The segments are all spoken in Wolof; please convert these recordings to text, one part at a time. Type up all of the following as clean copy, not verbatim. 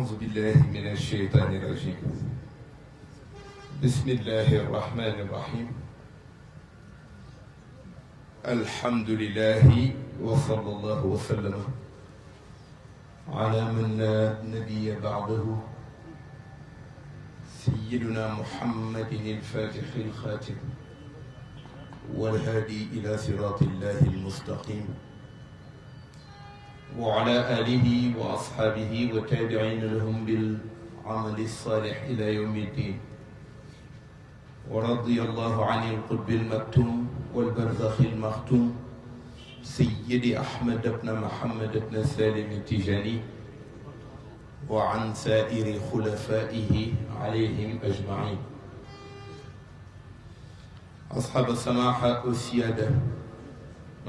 أعوذ بالله من الشيطان الرجيم. بسم الله الرحمن الرحيم. الحمد لله وصلى الله وسلم على من لا نبي بعده سيدنا محمد الفاتح الخاتم والهادي إلى صراط الله المستقيم وعلى آله وأصحابه وتابعين لهم بالعمل الصالح إلى يوم الدين. ورضي الله عن القطب المكتوم والبرزخ المختوم سيدي أحمد بن محمد بن سالم التجاني وعن سائر خلفائه عليهم أجمعين. أصحاب السماحة والسيادة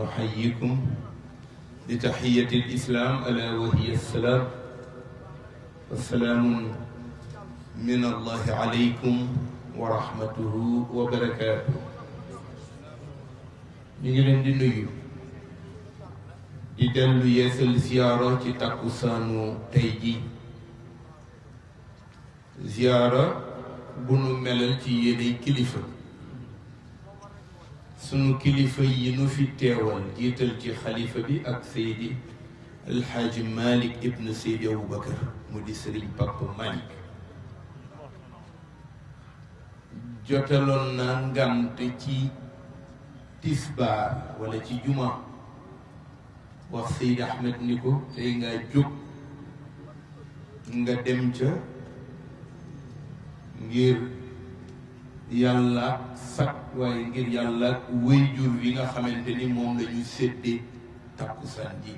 نحييكم بتحية الإسلام ألا وهي السلام. والسلام من الله عليكم ورحمته وبركاته. نيجي di nuyu di dellu yeesal ziyaara ci takkusaanu tey ji, ziyaara bu nu melal ci yéenay kilifa, sunu kilifa yi nu fi teewal jiital ci xalifa bi ak Seydi Alxaaji Malick ibn Seydi Aboubacar mu di Sëriñ Papa Malick. jotaloon na ngant ci tisbaar wala ci juma wax Seydi Ahmed ni ko tey nga jóg nga dem ca ngir yàlla sag waaye ngir yàlla wéyjur wi nga xamante ni moom la ñu séddee takkusaan ji.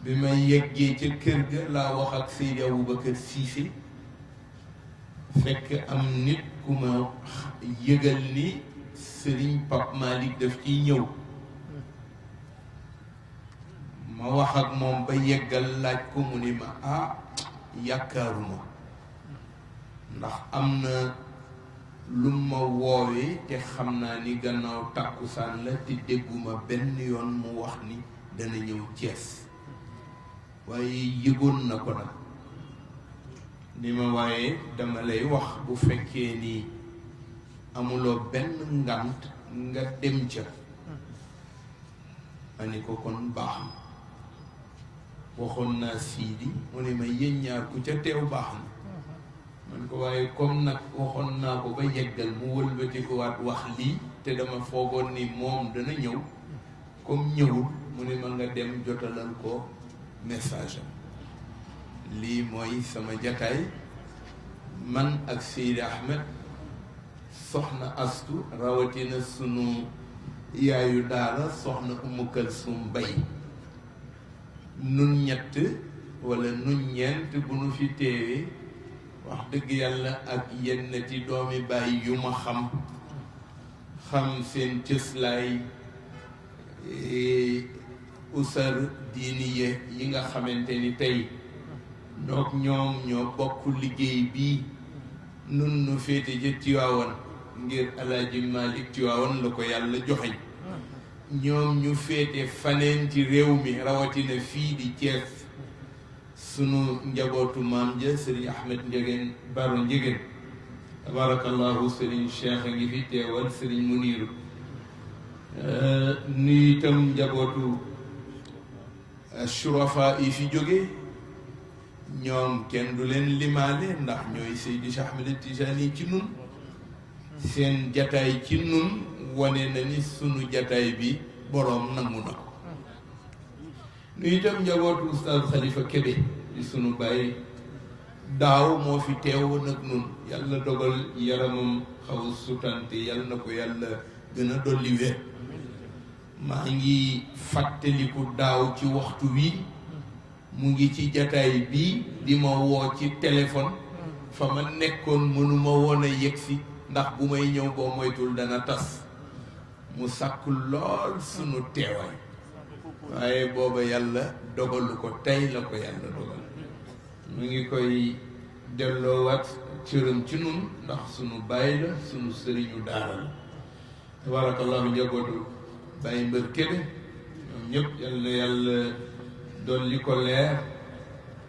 bi ma yeggee ca kër ga laa wax ak Seydi Aboubacar Cissé fekk am nit ku ma yëgal ni Sëriñ Pape Malick daf ciy ñëw. ma wax ak moom ba yeggal laaj ko mu ni ma yaakaaruma, ndax am na lu ma woowee te xam naa ni gannaaw tàkkusaan la te dégguma benn yoon mu wax ni dana ñëw Cees, waaye yëgoon na ko nag ni ma waaye dama lay wax bu fekkee ni amuloo benn ngant nga dem ca. ma ni ko kon baax na. waxoon naa Sidi mu ne ma yéen ñaar ku ca teew baax na. man ko waaye comme nag waxoon naa ko ba yeggal mu wëlbati ko waat wax lii te dama foogoon ni moom dana ñëw, comme ñëwul mu ne ma nga dem jotalal ko message am. lii mooy sama jataay man ak Seydi Ahmed, soxna Astu, rawatina sunu yaayu daara soxna Umu Kalsum Bay. nun ñett wala nun ñeent bu nu fi teewee wax dëgg yàlla ak yennati doomi baay yu ma xam seen cëslaay usar diiniye yi nga xamante ni tey noog ñoom ñoo bokk liggéey bii. nun nu féete ja Tiwaawan ngir Alaaji Malick Tiwaawan la ko yàlla joxeñ, ñoom ñu féete faneen ci réew mi rawatina fii di Cees. sunu njabootu maam ja Sëriñ Ahmed Njegéen Baro Njegéen tabarakallahu, Sëriñ Cheikh a ngi fi teewal, Sëriñ Muniiru nuyu itam njabootu shurafa yi fi jóge. ñoom kenn du leen limaale ndax ñooy Seydi Cheikh Ahmed Tijani ci nun. seen jataay ci nun wane na ni sunu jataay bi boroom nangu na ko. nuyu itam njabootu Oustaz Khalifa Kébé di sunu bàyyi, daaw moo fi teew nag nun. yàlla dogal yaramam xaw a sutante, yàlla na ko yàlla gën a dolli wér. maa ngi fàttaliku daaw ci waxtu wi mu ngi ci jataay bii di ma woo ci téléphone. fa ma nekkoon mënuma woon a yegsi ndax bu may ñëw boo moytul dana tas. mu sàkk lool sunu teewaay, waaye booba yàlla dogalu ko, tey la ko yàlla dogal. mu ngi koy delloowaat cëram ci nun ndax sunu bàyyi la, sunu sëriñu daara la. tabarakallahu njabootu Baye Mbër Kébé ñoom ñëpp yal na yàlla dolli ko leer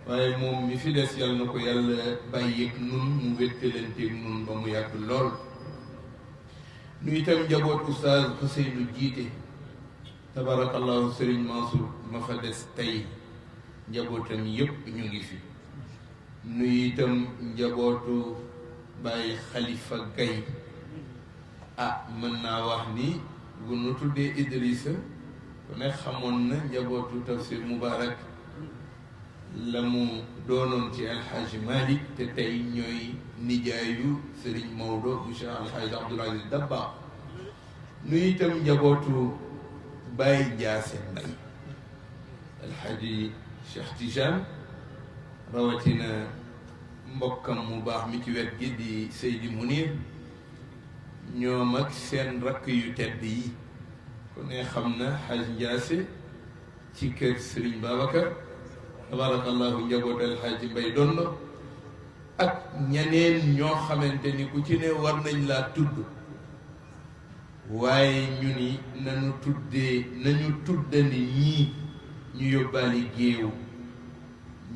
waaye moom mi fi des yàlla na ko yàlla bàyyeeg nun mu wéttalanteeg nun ba mu yàgg lool. nu itam njaboot oustaz Ousseynou jiite tabarakallahu Serigne Mansour ma fa des tey njabootam yépp ñu ngi fi. nu itam njabootu Baye Khalifa Gaye mën naa wax ni bu nu tuddee Idrissa ku ne xamoon na njabootu Tafsir Moubarak la mu doonoon ci alxaaji Malick te tey ñooy nijaayu Serigne Maodo bu Cheikh alxaaji Abdoul Aziz Dabakh. nu itam njabootu Baye Ndiasse Mbaye alxaaji Cheikh Tijane rawatina mbokkam mu baax mi ci wet gi di Seydi Munir ñoom ak seen rakk yu tedd yi ku ne xam na xaj Ndiasse ci kër Serigne Babacar tabarakallahu njaboot alxaaji Mbay Dondo ak ñeneen ñoo xamante ni ku ci ne war nañ laa tudd waaye ñu ni nañu tuddani ñii ñu yóbbaale géew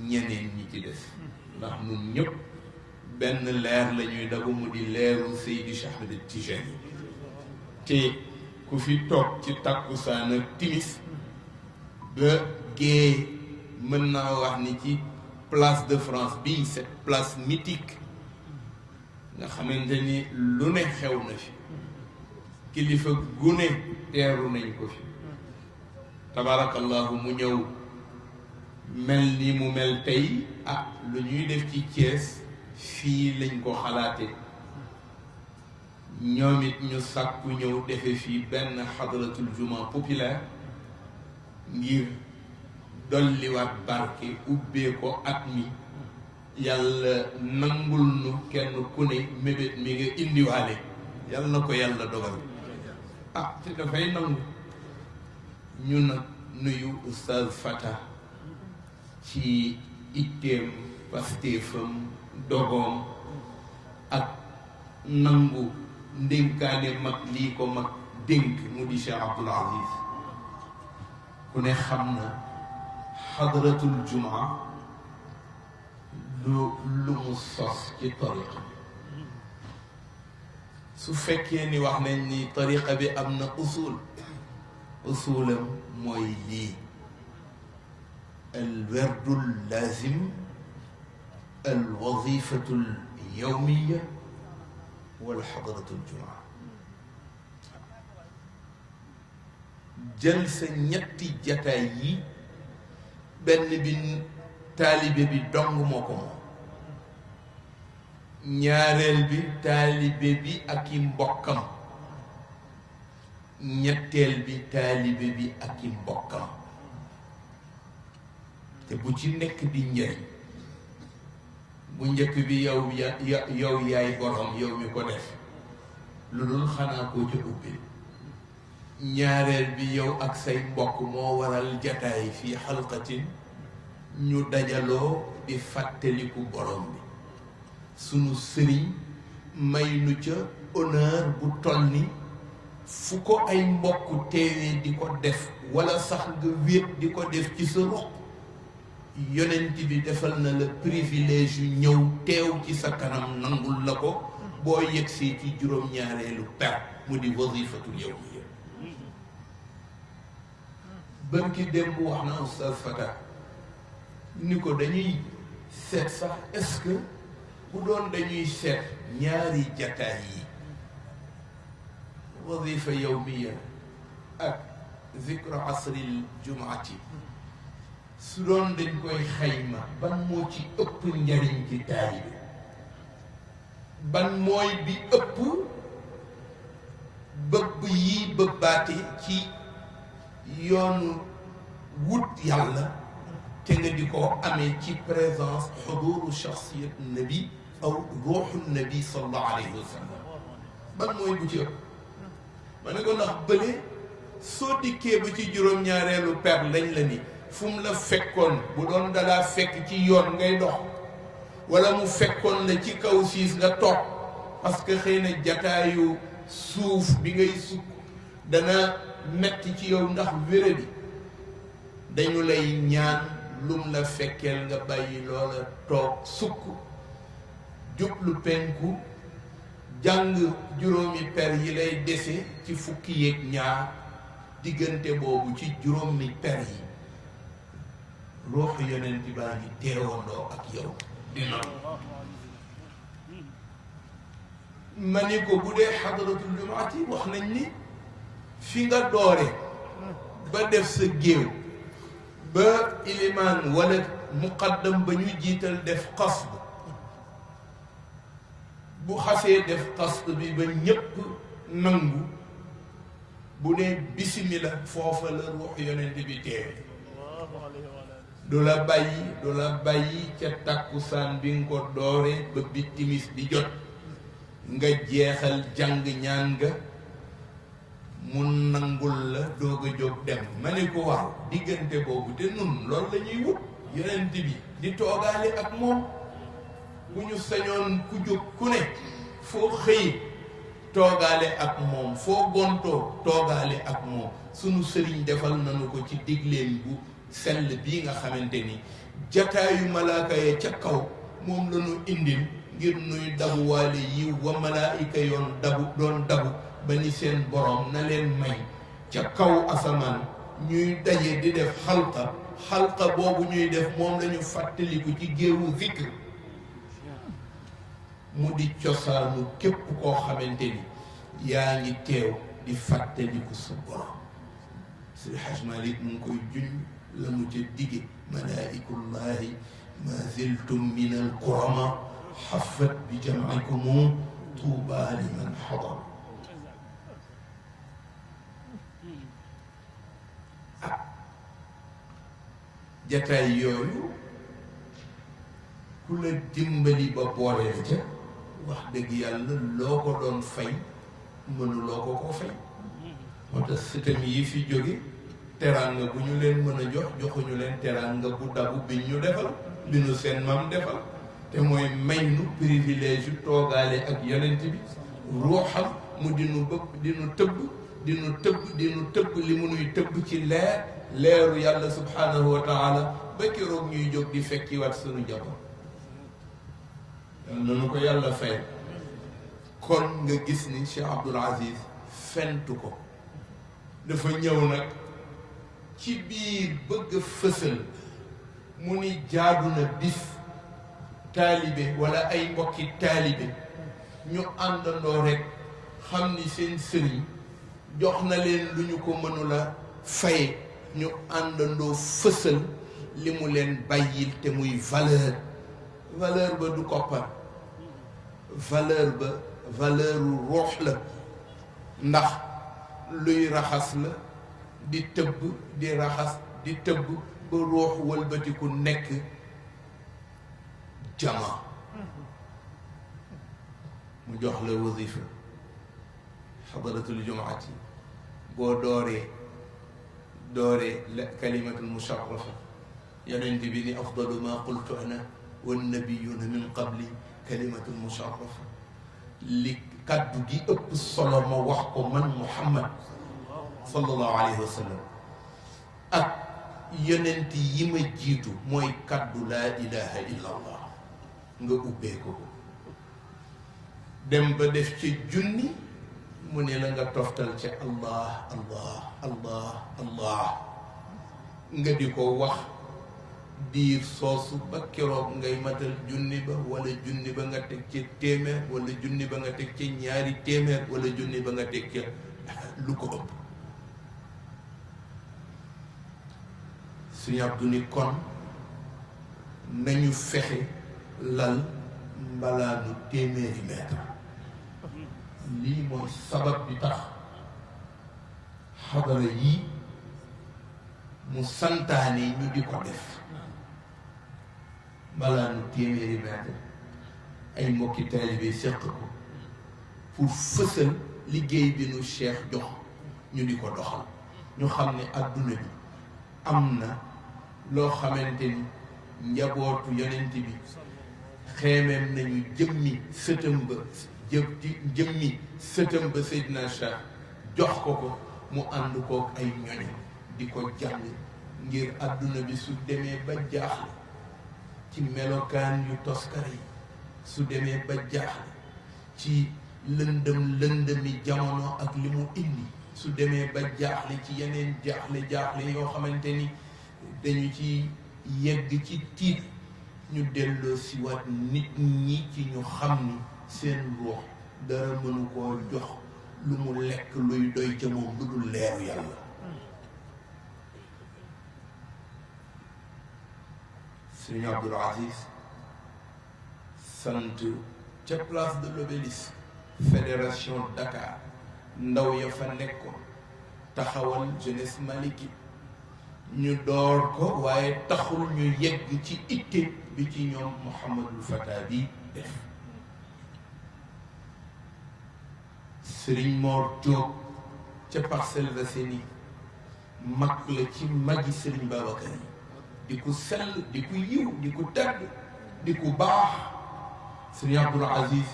ñeneen ñi ci des ndax nun ñëpp benn leer la ñuy dabu mu di leeru Seydi Cheikh Ahmed Tijani te ku fi toog ci takkusaan ak timis ba gée mën naa wax ni ci place de France bii cette place mythique nga xamante ni lu ne xew na fi kilifa gune teeru nañ ko fi tabarakallahu mu ñëw mel ni mu mel tey lu ñuy def ci Thiès fii lañ ko xalaate ñoom it ñu sàkku ñëw defe fii benn xadratul juma populaire ngir dolliwaat barke ubbee ko at mi yàlla nangul nu kenn ku ne mébét mi nga indiwaale yàlla na ko yàlla dogal te dafay nangu ñu nag nuyu oustaz Fata ci itteem pastéefam dogoom ak nangu ndénkaane mag lii ko mag dénk mu di Cheikh Abdoul Aziz ku ne xam na xadratul jumaa lu mu sos ci tariqa su fekkee ni wax nañ ni tariqa bi am na usulam mooy lii al werdul lazim al wazifatul yawmiya wal xadratul jumaa jël sa ñetti jataay yi benn bi taalibe bi dong moo ko moom ñaareel bi taalibe bi ak i mbokkam ñetteel bi taalibe bi ak i mbokkam te bu ci nekk di njëriñ bu njëkk bi yow yaay borom yow mi ko def lu dul xanaa koo ca ubbi ñaareel bi yow ak say mbokk moo waral jataay fii xalqatin ñu dajaloo di fàttaliku borom bi sunu sëriñ may nu ca honneur bu toll ni fu ko ay mbokk teewee di ko def wala sax nga wéet di ko def ci sa ruq yonent bi defal na la privilège yu ñëw teew ci sa kanam nangul la ko boo yegsee ci juróom-ñaareelu per mu di wazifatul yawmiya bërki démb wax na oustaz Fata ni ko dañuy seet sax est-ce que bu doon dañuy seet ñaari jataay yi wazifa yawmiya ak zikru asril jumaati su doon dañ koy xayma ban moo ci ëpp njariñ ci taalibe ban mooy bi ëpp bëbb yi bëbbaate ci yoonu wut yàlla te nga di ko amee ci présence xuduru shaxsiyat nabi aw ruuxu nabi sallallahu alayhi wa sallam ban mooy bu ci ëpp ma ne ko ndax bële soo dikkee ba ci juróom-ñaareelu per lañ la ni fu mu la fekkoon bu doon dalaa fekk ci yoon ngay dox wala mu fekkoon la ci kaw siis nga toog parce que xëy na jataayu suuf bi ngay sukk dana metti ci yow ndax wéradi dañu lay ñaan lum la fekkeel nga bàyyi loola toog sukk jublu penku jàng juróomi per yi lay dese ci fukki yeeg ñaar diggante boobu ci juróomi per yi ruuxu yonent baa ngi teewandoo ak yow dina ma ni ko bu dee xadaratul jumaati wax nañ ni fi nga doore ba def sa géew ba ilimaan wala muqaddam ba ñu jiital def qasd bu xasee def qasd bi ba ñépp nangu bu ne bisimila foofa la ruux yonent bi teewe du la bàyyi ca tàkkusaan bi nga ko doore ba bi timis di jot nga jeexal jàng ñaan nga mu nangul la doog a jóg dem ma ne ko waaw diggante boobu te nun loolu la ñuy wut yonent bi di toogaale ak moom bu ñu sañoon ku jóg ku ne foo xëy toogaale ak moom foo gontoo toogaale ak moom sunu sëriñ defal nañu ko ci digleen bu sell bii nga xamante ni jataayu malaaka ya ca kaw moom la ñu indil ngir nuy dabuwaale yiw wa malaayika doon dabu ba ni seen borom na leen may ca kaw asamaan ñuy daje di def xalqa boobu ñuy def moom lañu fàttaliku ci géewu zikr mu di cosaanu képp koo xamante ni yaa ngi teew di fàttaliku sa borom Seydi Hajj Malik mu ngi koy juñ la mu ca dige malaa'ikullahi ma ziltum min al kurama xafat bi jam'ikumu tuuba liman xadar jataay yooyu ku la dimbali ba booleel ca wax dëgg yàlla loo ko doon fay mënuloo ko fay moo tax sëtam yi fi jóge teraanga bu ñu leen mën a joxuñu leen teraanga bu dabu bi ñu defal bi nu seen maam defal te mooy may nu privilège yu toogaale ak yonent bi ruuxam mu dinu bëgg dinu tëbb li mu nuy tëbb ci leeru yàlla subhanahu wa taala ba keroog ñuy jóg di fekkiwaat sunu jabar nanu ko yàlla fay kon nga gis ni Cheikh Abdoul Aziz fentu ko dafa ñëw nag ci biir bëgg fësal mu ni jaadu na bis taalibe wala ay mbokki taalibe ñu àndandoo rek xam ni seen sëriñ jox na leen lu ñu ko mënula faye ñu àndandoo fësal li mu leen bàyyil te muy valeur ba du koppar valeur ruux la ndax luy raxas la di tëbb di raxas di tëbb ba ruux wëlbatiku nekk jama mu jox la wasifa xadaratul jumaati boo dooree la kalimatul musharrafa yonent bi ni afdalu ma qultu ana wannabiyuna min qabli kalimatul musharrafa li kaddu gi ëpp solo ma wax ko man Muhammad sallallahu alayhi wa sallam ak yonent yi ma jiitu mooy kaddu laa ilaha illa allah nga ubbee ko dem ba def ci junni mu ne la nga toftal ci allah allah allah allah nga di ko wax diir soosu ba keroog ngay matal junni ba wala junni ba nga teg ci téeméer wala junni ba nga teg ci ñaari téeméer wala junni ba nga teg ci lu ko ëpp suñu Abdu ni kon nañu fexe lal mbalaanu téeméeri mètre lii mooy sabab bi tax xadara yii mu santaane ñu di ko def mbalaanu téeméeri mètre ay mbokki taalibe séq ko pour fësal liggéey bi nu Cheikh jox ñu di ko doxal ñu xam ne adduna bi am na loo xamante ni njabootu yonent bi xeemeem nañu jëmmi sëtam ba Seydina Cheikh jox ko mu ànd kook ay ñoñ di ko jàng ngir àdduna bi su demee ba jaaxle ci melokaan yu toskar yi, su demee ba jaaxle ci lëndëmi jamono ak li mu indi, su demee ba jaaxle ci yeneen jaaxle yoo xamante ni dañu ci yegg ci tiit, ñu delloo si waat nit ñi ci ñu xam ni seen ruux dara mënu koo jox lu mu lekk luy doy ca moom lu dul leeru yàlla. Sëriñ Abdoul Aziz sant ca place de l'Obélisque fédération Dakar ndaw ya fa nekkoon taxawal jeunesse maliki ñu door ko, waaye taxul ñu yegg ci itte bi ci ñoom Mouhamadul Fata bi def. Sëriñ Mor Diop ca Parcelles Assainies mag la ci magi Sëriñ Babacar yi, di ku sell, di ku yiw, di ku tedd, di ku baax. Sëriñ Abdoul Aziz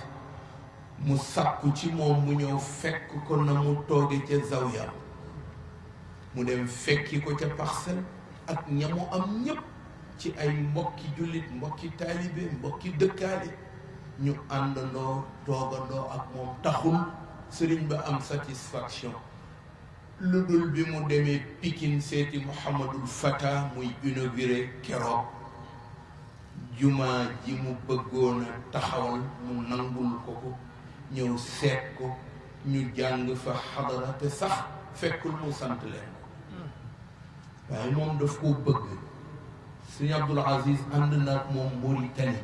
mu sàkku ci moom mu ñëw fekk ko na mu tooge ca zawiya, mu dem fekki ko ca Parcelles ak ñamu am ñépp ci ay mbokki jullit, mbokki taalibe, mbokki dëkkaale, ñu àndandoo toogandoo ak moom. Taxul sëriñ ba am satisfaction lu dul bi mu demee Pikine seeti Mouhamadul Fata muy inauguré keroog jumaa ji mu bëggoon a taxawal, mu nangul ko ko, ñëw seet ko, ñu jàng fa xadara, te sax fekkul mu sant leen, waaye moom daf koo bëgg. Sëriñ Abdoul Aziz ànd na ak moom Mauritanie,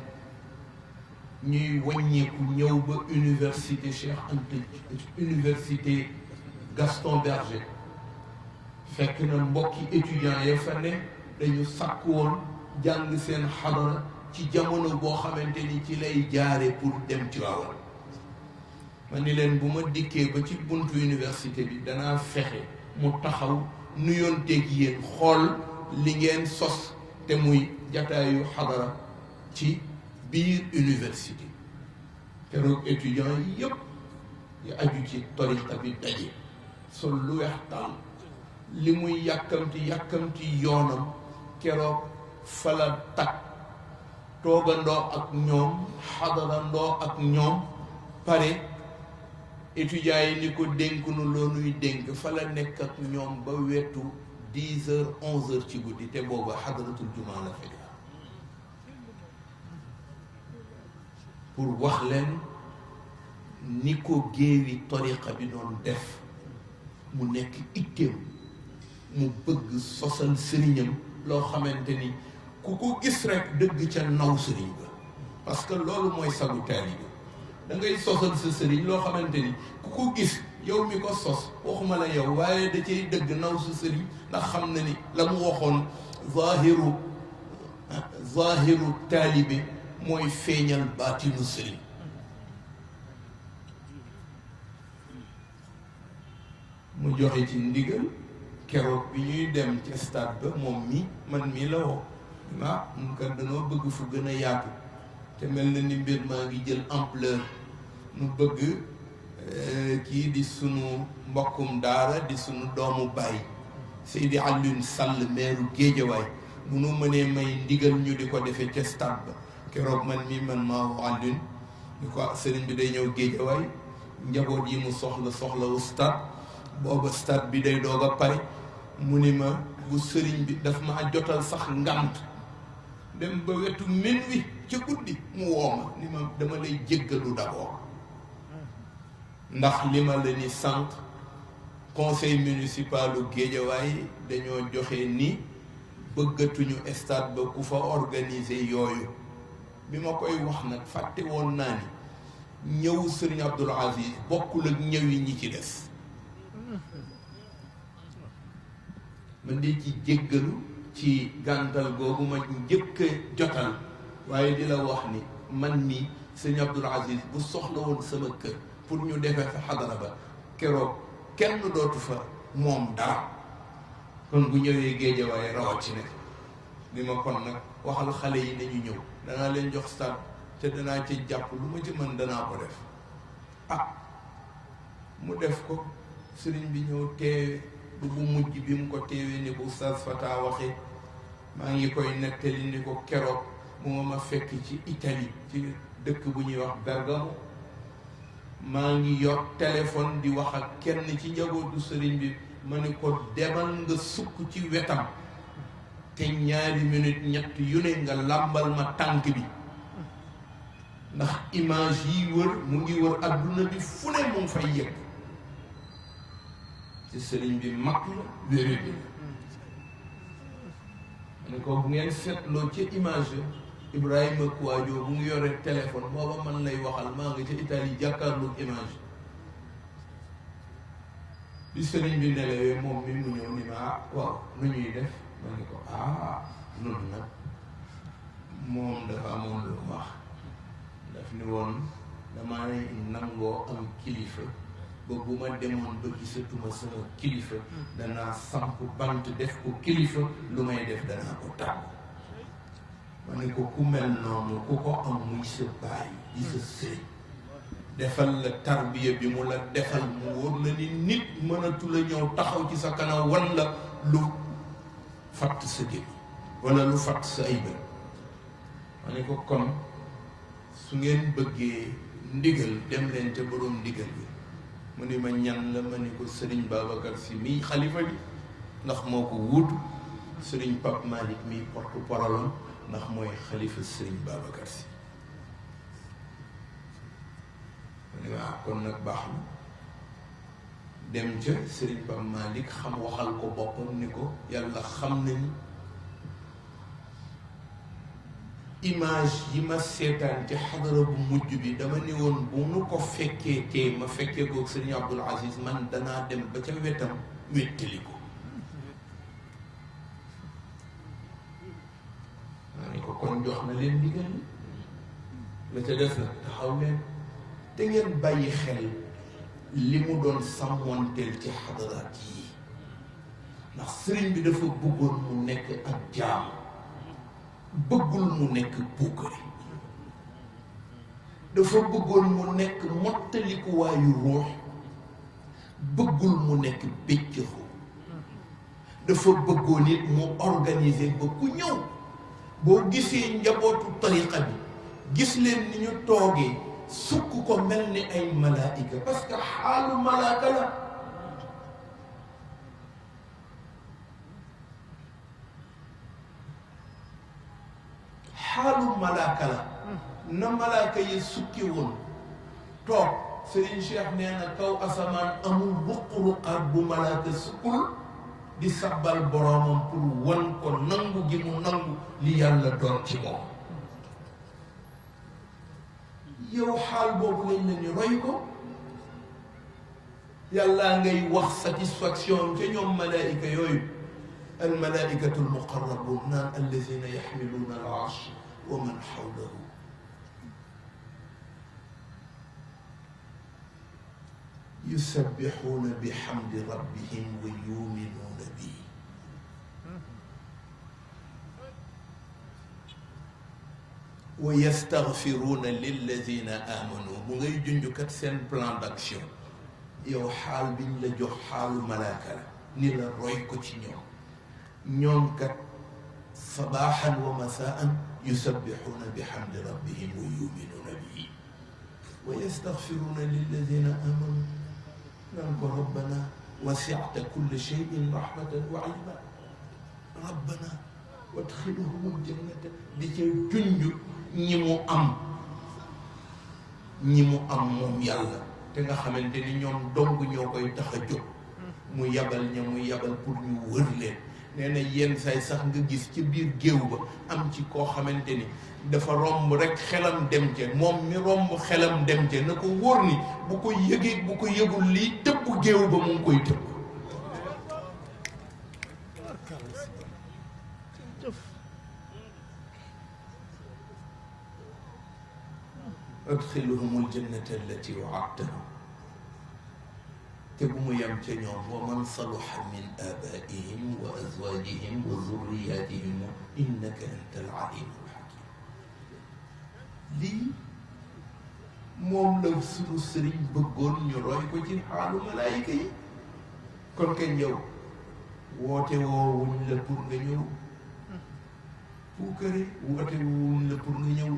ñuy wàññeeku ñëw ba université Cheikh Anta, université Gaston Berger, fekk na mbokki étudiants ya fa ne dañu sàkk woon jàng seen xadara ci jamono boo xamante ni ci lay jaare pour dem ci waawal. ma ni leen bu ma dikkee ba ci buntu université bi danaa fexe mu taxaw nuyoonteeg yéen, xool li ngeen sos te muy jataayu xadara ci biir université. keroog étudiants yi yëpp yi aju ci tariqa bi daje sol lu weex tàll, li muy yàkkamti yoonam keroog fala takk, toogandoo ak ñoom, xadarandoo ak ñoom, pare étudiants yi ni ko dénk nu loo nuy dénk, fala nekk ak ñoom ba wetu 10 heures 11 heures ci guddi, te booba xadaratul jumaa la fekk. pour wax leen ni ko géewi tariqa bi doon def, mu nekk itteem, mu bëgg sosal sëriñam loo xamante ni ku ko gis rek dëgg ca naw sëriñ ba, parce que loolu mooy sagu taalibe. da ngay sosal sa sëriñ loo xamante ni ku ko gis yow mi ko sos, waxuma la yow waaye da cay dëgg naw sa sëriñ, ndax xam na ni la mu waxoon zahiru taalibe mooy feeñal baatinu sëriñ. mu joxe ci ndigal keroog bi ñuy dem ci stade ba, moom man mii la woo, mun kat danoo bëgg fu gën a yaatu, te mel na ni mbir maa ngi jël ampleur, nu bëgg kii di sunu mbokkum daara, di sunu doomu baay Seydi Alioune Sall meeru Géejawaay, bu nu mënee may ndigal ñu di ko defee ca stade ba. keroog man maa woo Alioune ni ko sëriñ bi day ñëw Géejawaay, njaboot yi mu soxlawu stade, booba stade bi day doog a pare. mu ni ma bu sëriñ bi daf maa jotal sax ngant, dem ba wetu minuit ca guddi mu woo ma ni ma dama lay jéggalu d'abord, ndax li ma la ni sànq conseil municipalu Géejawaay dañoo joxe ni bëggatuñu stade ba ku fa organiser yooyu. bi ma koy wax nag fàtte woon naa ni ñëw sëriñ Abdoul Aziz bokkul ak ñëw yi ñi ci des. man di ci jéggalu ci gàntal googu ma njëkk a jotal, waaye di la wax ni man ni sëriñ Abdoul Aziz bu soxla woon sama kër pour ñu defee fa xadara ba, keroog kenn dootu fa moom dara. kon bu ñëwee Géejawaay rawatina ni ma kon nag waxal xale yi nañu ñëw, danaa leen jox stade te danaa ci jàpp lu ma ci mën danaa ko def. mu def ko, sëriñ bi ñëw teewe du bu mujj bi mu ko teewee ni ko Oustaz Fata waxee maa ngi koy nettali ni ko keroog mu ma fekk ci Italie ci dëkk bu ñuy wax Bergamo maa ngi yor téléphone di wax ak kenn ci njabootu sëriñ bi ma ni ko demal nga sukk ci wetam te 2 minutes ñett yu ne nga làmbal ma tànk bi ndax image yi wër mu ngi wër adduna bi fu ne mu ngi fay yëg ci sëriñ bi mag la wéru bi ma ne ko bu ngeen seetloo ci image Ibrahima Kouadio bu ngi yore téléphone booba man lay waxal maa nga ca Italie jàkkaarlu image bi sëriñ bi nelawee moom mi mu ñëw ni ma waaw nu ñuy def ma ne ko noonu nag moom dafa amoon lu wax daf ni woon damaa nangoo am kilifa ba bu ma demoon ba gisatuma sama kilifa danaa samp bant def ko kilifa lu may def danaa ko tàggu ma ne ko ku mel noonu ku ko am muy sa baay di sa sëriñ defal la tarbiya bi mu la defal mu wóor la ni nit mënatu la ñëw taxaw ci sa kanam wan la lu fatt sa génn wala lu fatt sa ay bët ma ne ko kon su ngeen bëggee ndigal dem leen ca boroom ndigal bi mu ni ma ñan la ma ni ko sëriñ Babacar Sy mii xalifa bi ndax moo ko wuutu sëriñ Pape Malick mii porte-parole ndax mooy xalifa sëriñ Babacar Sy mu ni ma kon nag baax na dem ca sëriñ Pape Malick xam waxal ko boppam ni ko yàlla xam na ni image yi ma seetaan ci xadara bu mujj bi dama ne woon bu nu ko fekkee tee ma fekkee ko sëriñ Abdul Aziz man danaa dem ba ca wetam wéttali ko maa ne ko kon jox na leen ndigal la ca des nag taxaw leen te ngeen bàyyi xel li mu doon sàmmoonteel ci xadaraat yi ndax sëriñ bi dafa bëggoon mu nekk ak jaam bëggul mu nekk puukare dafa bëggoon mu nekk mottalikuwaayu ruux bëggul mu nekk béccëxu dafa bëggoon it mu organiser ba ku ñëw boo gisee njabootu tariqa bi gis leen ni ñu toogee sukk ko mel ni ay malaayika parce que xaalu malaaka la xaalu malaaka la na malaaka yi sukki woon toog Serigne Cheikh nee na kaw asamaan amul ruq-ruqaat bu malaaka sukkul di sabbal boroomam pour wan ko nangu gi mu nangu li yàlla doon ci moom yow xaal boobu lañ la ñu roy ko yàllaa ngay wax satisfaction ca ñoom malaayika yooyu al malaikatu al muqarrabun naan allazina yaxmiluuna al arsh wa man xawlahu yusabbixuuna bixamdi rabbihim wa yuminuuna bihi wa yastaxfiruuna lilladina amanu mu ngay junjukat seen plan d'action yow xaal biñ la jox xaalu malaaka la ni la roy ko ci ñoom ñoom kat sabaaxan wa masaan yusabbixuuna bixamdi rabbihim wa yuminuuna bihi wa yastaxfiruuna lilladina amanu naan ko rabbana wasicta kulla cheyin rahmatan wa ilma rabbana wadxilhum aljannata di ca junj ñi mu am moom yàlla te nga xamante ni ñoom dong ñoo koy tax a jóg mu yabal ña mu yabal pour ñu wër leen nee na yenn say sax nga gis ci biir géew ba am ci koo xamante ni dafa romb rek xelam dem ca moom mi romb xelam dem ca na ko wóor ni bu ko yëgee bu ko yëgul lii tëbb géew ba mu ngi koy tëbb adxilhum aljannata allati waadtahum te bu mu yem ca ñoom wa man saluha min abaihim wa azwajihim wa zurriyatihim innaka anta al-alim al-hakim lii moom la sunu sëriñ bëggoon ñu roy ko ci xaalu malaayika yi kon kañ yow woote woowuñ la pour nga ñëw puukare woote woowuñ la pour nga ñëw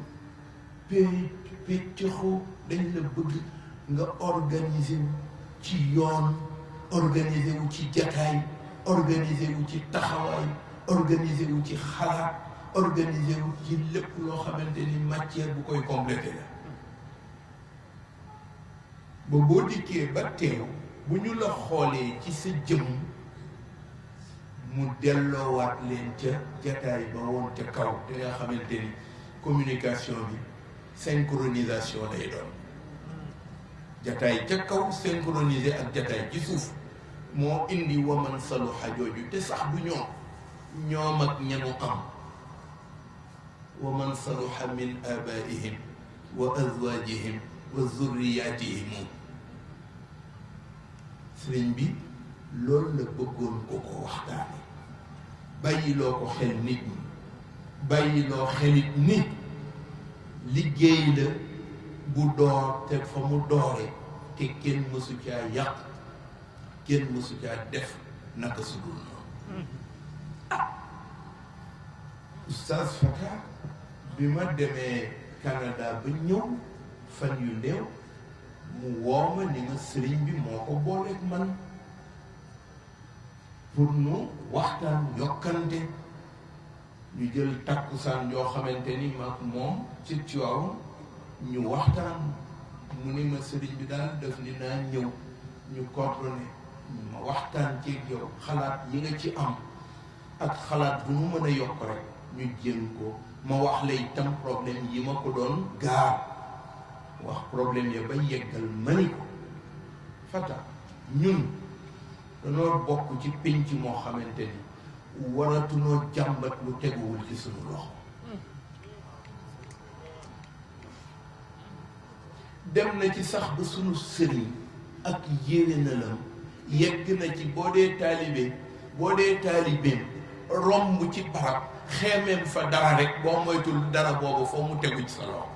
péccëxoo dañ la bëgg nga organiser wu ci yoon organiser wu ci jataay organiser wu ci taxawaay organiser wu ci xalaat organiser wu ci lépp loo xamante ni matière bu koy complété la ba boo dikkee ba teew bu ñu la xoolee ci sa jëmm mu delloowaat leen ca jataay ba woon ca kaw te nga xamante ni communication bi synchronisation lay doon jataay ca kaw synchronisé ak jataay ci suuf moo indi waman saluxa jooju te sax du ñoom ak ñanu am waman saluxa min abaihim wa azwajihim wa zurriyatihim sëriñ bi loolu la bëggoon ko waxtaane bàyyiloo ko xel nit ñi bàyyiloo xelit nit liggéey la bu door te fa mu doore te kenn mësu caa yàq kenn mësu caa def naka su dul noonu Oustaz Fata bi ma demee Canada ba ñëw fan yu néew mu wooma ni ma sëriñ bi moo ko booleeg man pour nu waxtaan yokkante ñu jël takkusaan yoo xamante ni maag moom ci Tiwaawan ñu waxtaan mu ni ma sëriñ bi daal def ni naa ñëw ñu coordonné ma waxtaan ci yow xalaat yi nga ci am ak xalaat bu mu mën a yokk rek ñu jéem ko ma wax la itam problème yi ma ko doon gaar wax problème ya ba yeggal mani ko Fata ñun danoo bokk ci pénc moo xamante ni waratunoo jàmbat lu teguwul ci suñu loxo dem na ci sax ba sunu sëriñ ak yéwénalam yegg na ci boo dee taalibeem romb ci barab xeemeem fa dara rek boo moytul dara boobu foo mu tegu ci sa loxo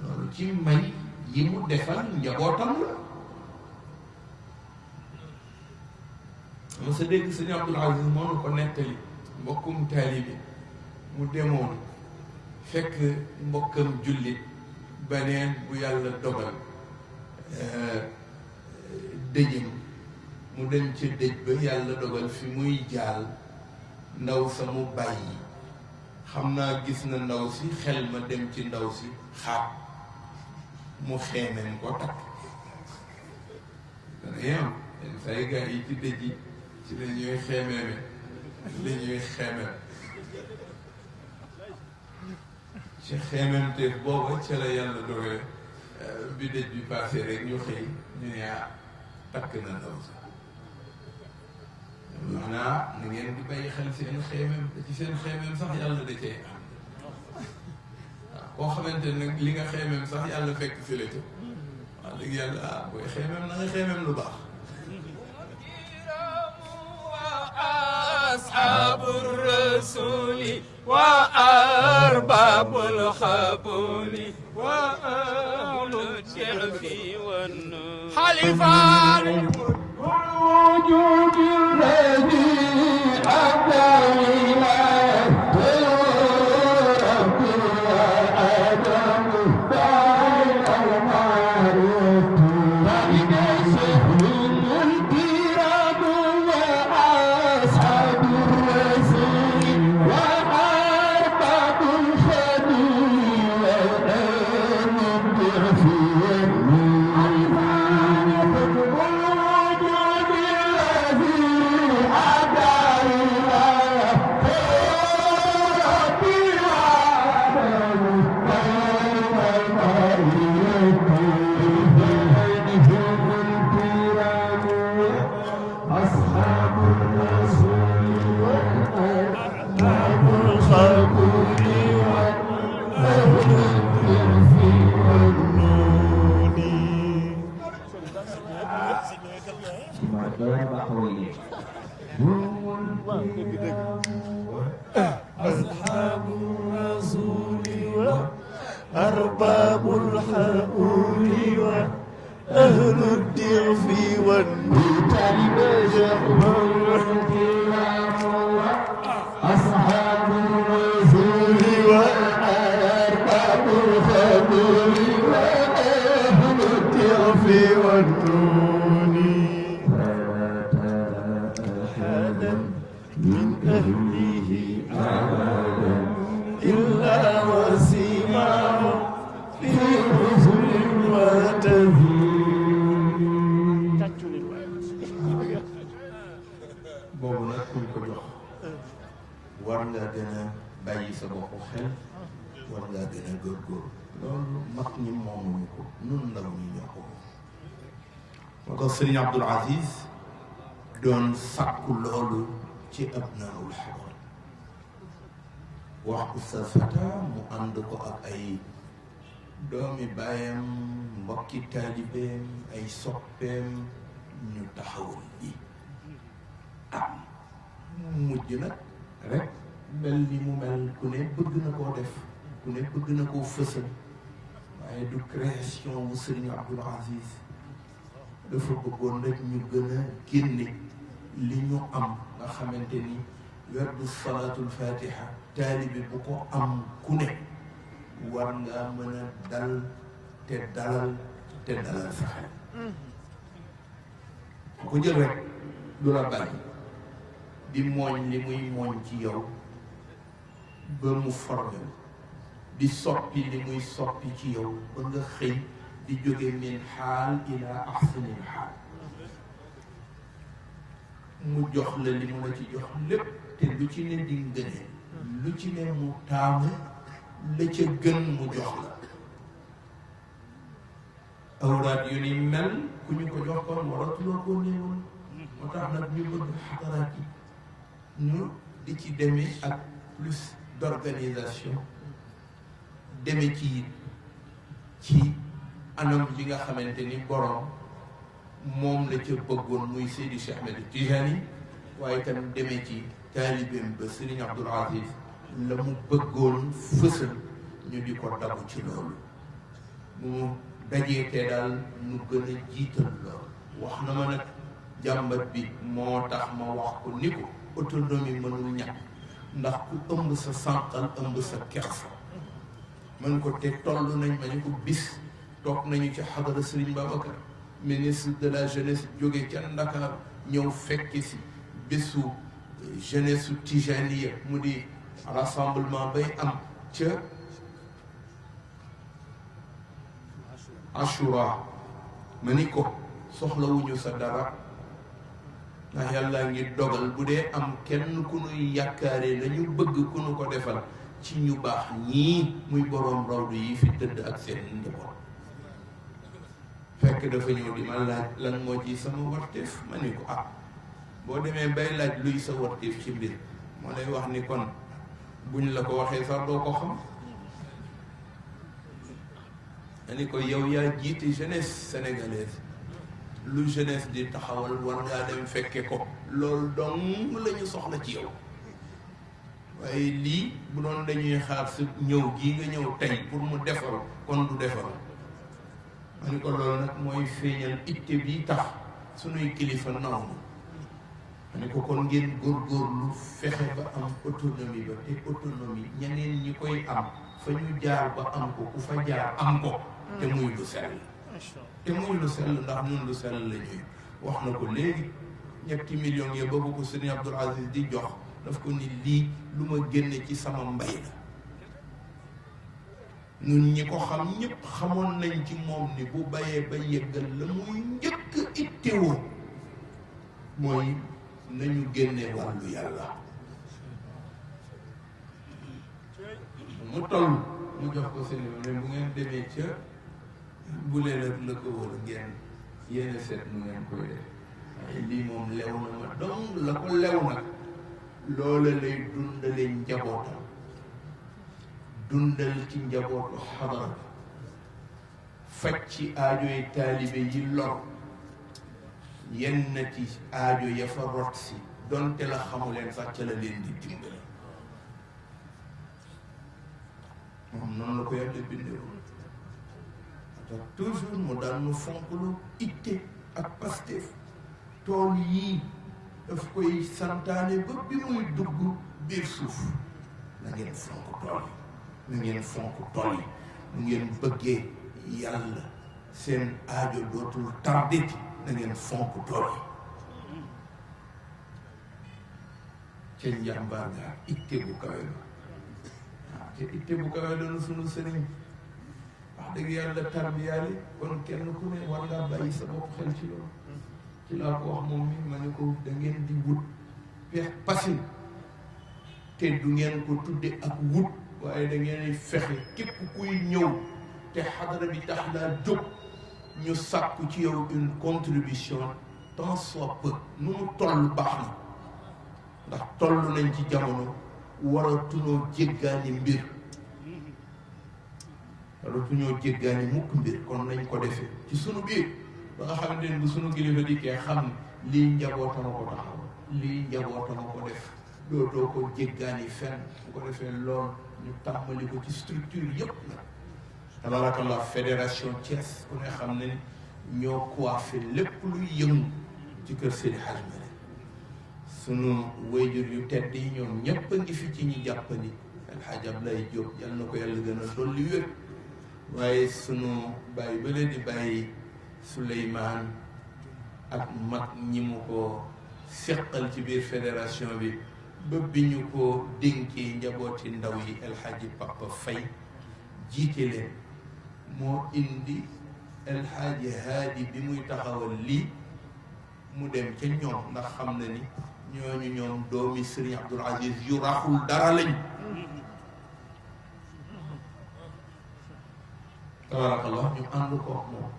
loolu ci may yi mu defal njabootam la ma sa dégg sëñ Abdul Aziz moo nu ko nettali mbokkum taalibe mu demoon fekk mbokkam jullit beneen bu yàlla dogal dëjëm mu dem ca dëj ba yàlla dogal fi muy jaal ndaw sa mu bàyyi xam naa gis na ndaw si xel ma dem ci ndaw si xaat mu xeemeen ko takk dana yam say gars yi ci dëj yi ci la ñuy xeemeeme ci xeememteef booba ca la yàlla dogal bi dëj bi passé rek ñu xëy ñu ne takk na ndaw sa maanaam na ngeen di bàyyi xel seen xeemem ci seen xeemem sax yàlla da cee am waaw koo xamante ne nag li nga xeemem sax yàlla fekk si la ca wax dëgg yàlla booy xeemem na nga xeemem lu baax أصحاب الرسول وأرباب الخبول وأهل الشرف والنور حلفان الوجود الذي أبدى أصحاب الرسول وأرباب الحقول وأهل الضعف والنور أصحاب الرسول وأرباب الخبر وأهل التعف والنون فلا ترى أحدا من أهله أبدا إلا وسيماه في حزن وتهين. boobu nag kuñ ko jox war ngaa gën a bàyyi sa bopp xel war ngaa gën a góorgóorlu loolu mag ñi moomuñu ko nun ndaw ñi ñoo ko moo tax Sëriñ Abdul Aziz doon sàkku loolu ci abnaul xadar wax Oustaz Fata mu ànd ko ak ay doomi baayam mbokki taalibeem ay soppeem ñu taxawul lii mujj nag rek mel ni mu mel ku ne bëgg na koo def ku ne bëgg na koo fësal waaye du création bu Sëriñ Abdul Aziz dafa bëggoon rek ñu gën a génne li ñu am nga xamante ni werdu salaatul fatiha taalibe bu ko am ku ne war ngaa mën a dal te dalal sa xel ku ko jël rek du la bàyyi di mooñ li muy mooñ ci yow ba mu formé di soppi li muy soppi ci yow ba nga xëy di jóge min xaal ila ahsanil xaal mu jox la li mu la ci jox lépp te lu ci ne di ngënee lu ci ne mu taamu la ca gën mu jox la awraat yu ni mel ku ñu ko jox kon waratuloo koo néewoon moo tax nag ñu bëgg xadaraat yi ñu di ci demee ak plus d'organisation demee ci anam bi nga xamante ni borom moom la ca bëggoon muy Seydi Cheikh Ahmed Tijani waaye itam demee ci taalibeem ba Serigne Abdoul Aziz la mu bëggoon fësal ñu di ko dabu ci loolu mu dajeetee daal mu gën a jiital loolu wax na ma nag jàmbat bi moo tax ma wax ko ni ko autonomie mënul ñàkk ndax ku ëmb sa sànqal ëmb sa kersa mën ko te toll nañ ma ñu ko bis toog nañu ci xadara Serigne Babacar ministre de la jeunesse jóge ca Ndakaar ñëw fekke si bésu jeunesse su Tijaniya mu di rassemblement bay am ca Ashura ma ni ko soxlawuñu sa dara ndax yàlla ngi dogal bu dee am kenn ku nuy yaakaaree la ñu bëgg ku nu ko defal ci ñu baax ñii muy boroom rawdu yi fi tëdd ak seen njaboot fekk dafa ñëw di ma laaj lan moo ci sama warteef ma ni ko boo demee bay laaj luy sa warteef ci mbir moo lay wax ni kon buñ la ko waxee sax doo ko xam ma ni ko yow yaa jiite jeunesse sénégalaise lu jeunesse di taxawal war ngaa dem fekke ko loolu dong la ñu soxla ci yow waaye lii bu doon dañuy xaar sa ñëw gii nga ñëw tey pour mu defar kon du defar ma ni ko loolu nag mooy feeñal itte bi tax sunuy kilifa naw ma ni ko kon ngeen góorgóorlu fexe ba am autonomie ba te autonomie ñeneen ñi koy am fa ñu jaar ba am ko ku fa jaar am ko te muy lu sell te muy lu sell ndax ñun lu sell la ñuy wax na ko léegi 3 millions ya boobu ko Serigne Abdoul Aziz di jox daf ko ni lii lu ma génne ci sama mbay la ñun ñi ko xam ñëpp xamoon nañ ci moom ni bu bayee ba yeggal la muy njëkk ittewoo mooy nañu génne wàllu yàlla mu toll mu jox ko seen mais bu ngeen demee ca bu leen ak la ko wër ngeen yéene seet nu ngeen koy def waaye lii moom lew na ma donc la ko lew nag loola lay dundale njabootam dundal ci njabootu xadara faj ci aajoy taalibe yi lor yenn ci aajo ya fa rot si donte la xamuleen sax ca la leen di dimbali moom noonu la ko yàlla bindewoon tax toujours mu daan nu fonk lu itte ak Pastef tool yii daf koy santaane ba bi muy dugg biir suuf na ngeen fonk tool yi na ngeen fonk tool yi nu ngeen bëggee yàlla seen aajo dootul tardeti na ngeen fonk tool yi ca njàmbaar nga itte bu kawe la waaw ca itte bu kawe la nu sunu sëriñ wax dëgg yàlla tarbiyaale kon kenn ku ne war ngaa bàyyi sa bopp xel ci loolu ci laa ko wax moom mi ma ne ko da ngeen di wut pex pasin te du ngeen ko tudde ak wut waaye da ngeen fexe képp kuy ñëw te xadara bi tax laa jóg ñu sàkku ci yow une contribution tant soit peu nu mu toll baax na ndax toll nañ ci jamono waratuñoo jéggaani mbir waratuñoo jéggaani mukk mbir kon nañ ko defee ci sunu biir ba nga xamante ne bu sunu kilifa dikkee xam ne lii njabootama ko taxaw lii njabootama ko def dootoo ko jéggaani fenn bu ko defee lool ñu tàmbali ko ci structure yëpp nag tabarakallah fédération Thiès ku ne xam ne ñoo coiffé lépp luy yëngu ci kër Seydi Hadj Malick sunu wayjur yu tedd yi ñoom ñépp a ngi fi ci ñi jàppandi El Hadj Abdoulaye Diop yal na ko yàlla gën a dolli wér waaye sunu bàyyi ba leen di bàyyi Souleymane ak mag ñi mu ko seqal ci biir fédération bi ba bi ñu ko dénkee njabooti ndaw yi El Hadji Papa Faye jiite leen moo indi El Hadji Haadi bi muy taxawal lii mu dem ca ñoom ndax xam na ni ñooñu ñoom doomi Serigne Abdoul Aziz yu raxul dara lañ tabarakallah ñu ànd ko moom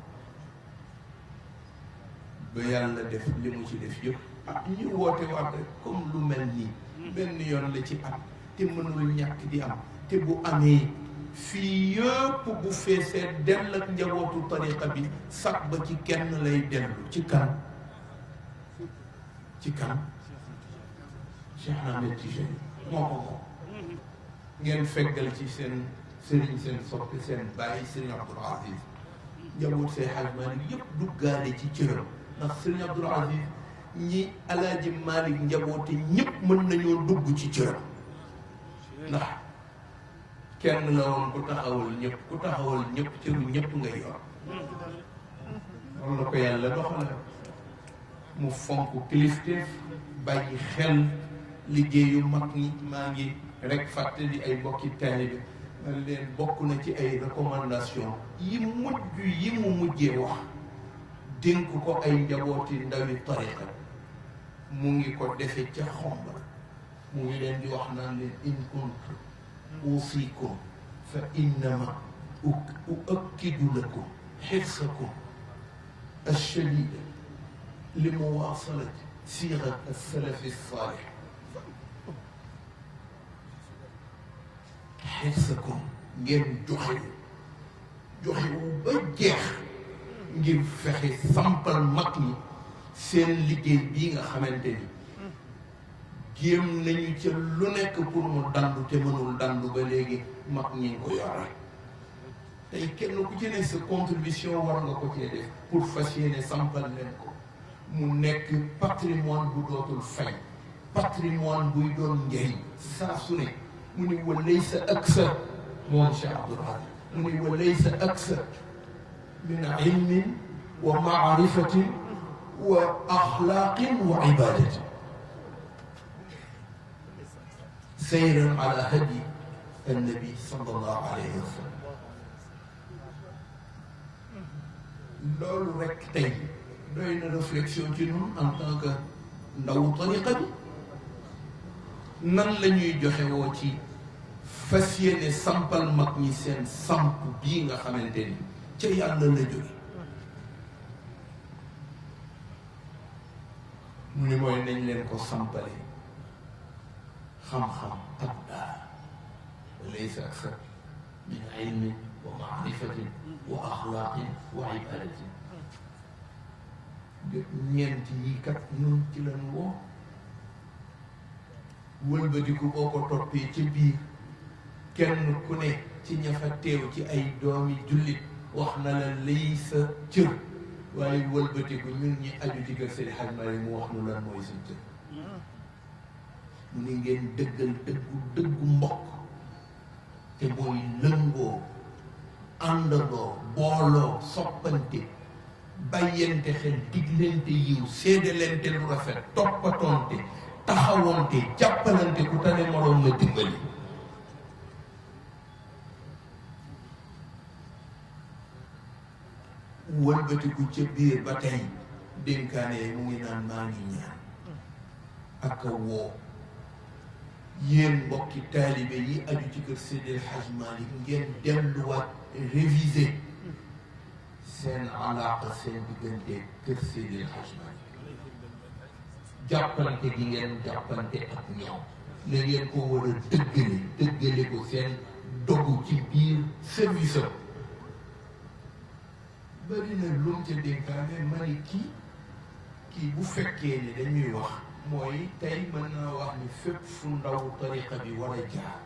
ba yàlla def li mu ci def yëpp ñu woote waat rek comme lu mel nii benn yoon la ci am te mënul ñàkk di am te bu amee fii yëpp bu feesee dell ak njabootu tariqa bi sax ba ci kenn lay dellu ci kan Cheikh Ahmed Tijani moo ko moom ngeen feggal ci seen sëriñ seen soppi seen bàyyi sëriñ Abdoul Aziz njaboot see Hadj Malick yëpp duggaale ci cëram ndax sëriñ Abdoul Aziz ñi Alaaji Malick njaboote ñëpp mën nañoo dugg ci cëram ndax kenn la woon ku taxawal ñëpp cëru ñëpp nga yor loolu la ko yàlla doxale mu fonk kilifteef bàyyi xel liggéeyu mag ñi maa ngi rek fàttali ay mbokki taalibe man leen bokk na ci ay recommandation yi mu mujjee wax dénk ko ay njabooti ndawi tariqa mu ngi ko defe ca xomba mu ngi leen di wax naan leen in kuntu usikum fa innama uakkidu lakum xirsakum alshadida li muwaasalati sirat alsalafi alsalih xirsakum ngeen joxe wu ba jeex ngir fexe sampal mag ñi seen liggéey bii nga xamante ni jéem nañu ca lu nekk pour mu dandu te mënul dandu ba léegi mag ñi ngi ko yore tey kenn ku ci ne sa contribution war nga ko cee def pour fas yéene sampal leen ko mu nekk patrimoine bu dootul fay patrimoine buy doon njëriñ saa su ne mu ni wa laysa aksar moom Cheikh Abdoul Aziz mu ni wa laysa aksar min ilmin wa maarifatin wa axlaaqin wa ibadatin sayran ala hadi annabi sallallahu alayhi wa sallam loolu rek tey doy na réflexion ci ñun en tant que ndawu tariqa bi nan la ñuy joxe woo ci fas yéene sampal mag ñi seen samp bii nga xamante ni ca yàlla la jóge mu ni mooy nañ leen ko sampale xam-xam ak daara laysa aksar min ilmin wa maarifatin wa axlaaqin wa ibadatin ñeent yi kat ñun ci lañ woo wëlbatiku boo ko toppee ci biir kenn ku ne ci ña fa teew ci ay doomi jullit wax na la lay sa cër waaye wëlbatiku ñun ñi aju ci kër Seydi Hadj Malick mu wax nu lan mooy suñ cër mu ni ngeen dëggal dëggu mbokk te mooy lëngoo àndandoo booloo soppante bàyyente xel diglente yiw séedalente lu rafet toppatoonte taxawonte jàppalante ku tane moroom na dimbali wëlbatiku ca biir ba tey dénkaane mu ngi naan maa ngi ñaan ak a woo yéen mbokki taalibe yi aju ci kër Seydi El Hadj Malick ngeen delluwaat réviser seen alaaqa seen diggante kër Seydi El Hadj Malick jàppante gi ngeen jàppante ak ñoom na ngeen ko war a dëggale ko seen dogu ci biir service am bari na lu mu ca dénkaane ma ni kii bu fekkee ni dañuy wax mooy tey mën naa wax ni fépp fu ndaw tariqa bi war a jaar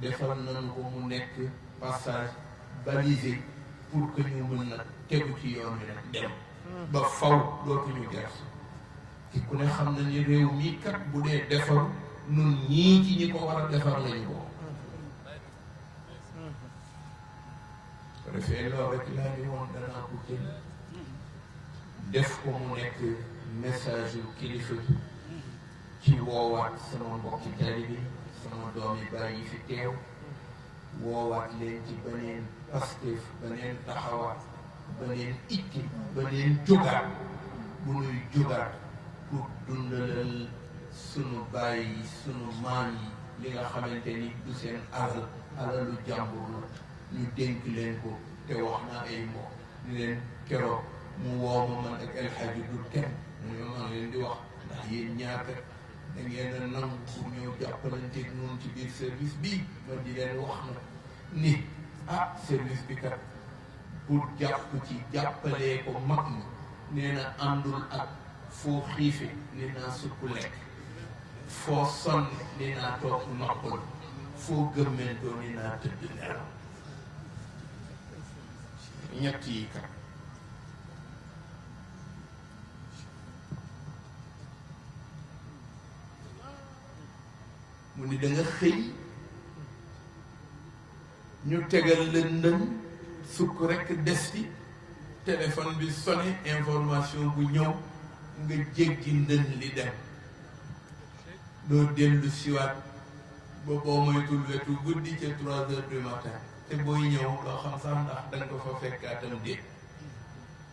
defal nañu ko mu nekk passage balisé pour que ñu mën na tegu ci yoon wi nag dem ba faw dootuñu gerte ki ku ne xam na ni réew mi kat bu dee defar nun ñii ci ñi ko war a defar lañu ko refee loolu rek laa ni woon danaa ko jël def ko mu nekk message yu kilifa gi ci woowaat sama mbokki taalibe sama doom yi bàyyi yi fi teew woowaat leen ci beneen Pastef beneen taxawaat beneen itti beneen jógaat bu nuy jógaat pour dundalal sunu bàyyi sunu maam yi li nga xamante ni du seen alalu jàmbur la ñu dénk leen ko te wax naa ay mbokk ni leen keroog mu woo ma man ak El Hadji du kenn ñu maa ngi leen di wax ndax yéen ñaata da ngeen a nangu pour ñëw jàppalanteeg noonu ci biir service bi ma di leen wax na ni service bi kat pour jàpp ci jàppalee ko mag ñi nee na àndul ak foo xiife ni naa sukk lekk foo sonn ni naa toog noppal foo gëmmentoo ni naa tëdd nelaw ñett yi kat mu ni da nga xëy ñu tegal lëndëm sukk rekk des ci téléphone bi sonné information bu ñëw nga jéggi ndën li dem doo dellu siwaat ba boo moytul wetu guddi ca 3 heures du matin te booy ñëw loo xam sax ndax danga ko fa fekkaatam déet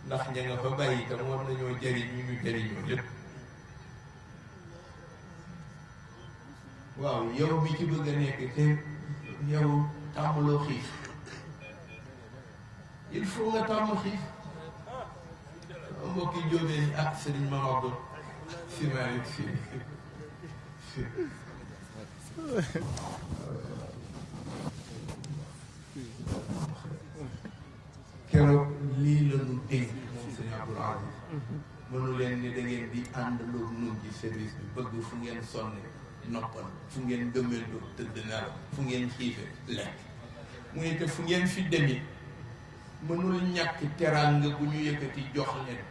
ndax ña nga fa bàyyi itam war nañoo jëriñu ñu jëriñoo lépp waaw yow mi ci bëgg a nekk te yow tàmmuloo xiif il faut nga tàmm xiif mbokki jóobee ni ak sëriñ Mamadou si Malick si keroog lii la ñu dénk moom sëñ Abdoul Aziz mënu leen ni da ngeen di àndaloo nun ci service bi bëgg fu ngeen sonne noppal fu ngeen gëmmentoo tëdd nelaw fu ngeen xiife lekk mu ne te fu ngeen fi demit mënul ñàkk teraanga bu ñu yëkkati jox leen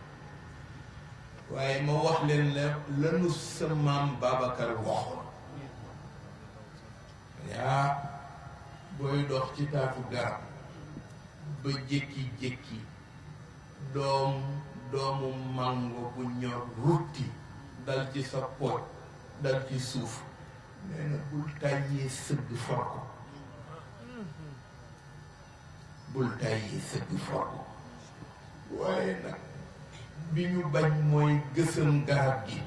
waaye ma wax leen la lanu sa maam Babacar waxoon yaa booy dox ci taatu garab ba jékki-jékki doomu mango bu ñor rutti dal ci sa pooj dal ci suuf nee na bul tàyyee sëgg for ko bul tàyyee sëgg for ko waaye nag bi ñu bañ mooy gësam garab gi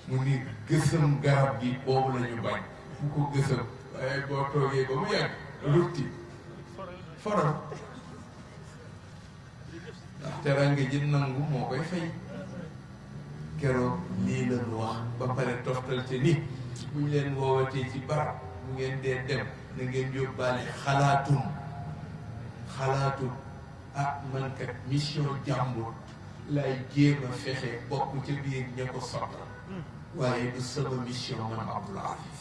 mu ni gësam garab gi boobu la ñu bañ bu ko gësam waaye boo toogee ba mu yàgg rutti foral ndax teraanga ji nangu moo koy fay keroog lii la ñu wax ba pare toftal ci ni buñ leen woowatee ci barab bu ngeen dee dem na ngeen yóbbaale xalaatum man kat mission jàmbur lay jéem a fexe bokk ca biir ña ko soxla waaye du sama mission man Abdoul Aziz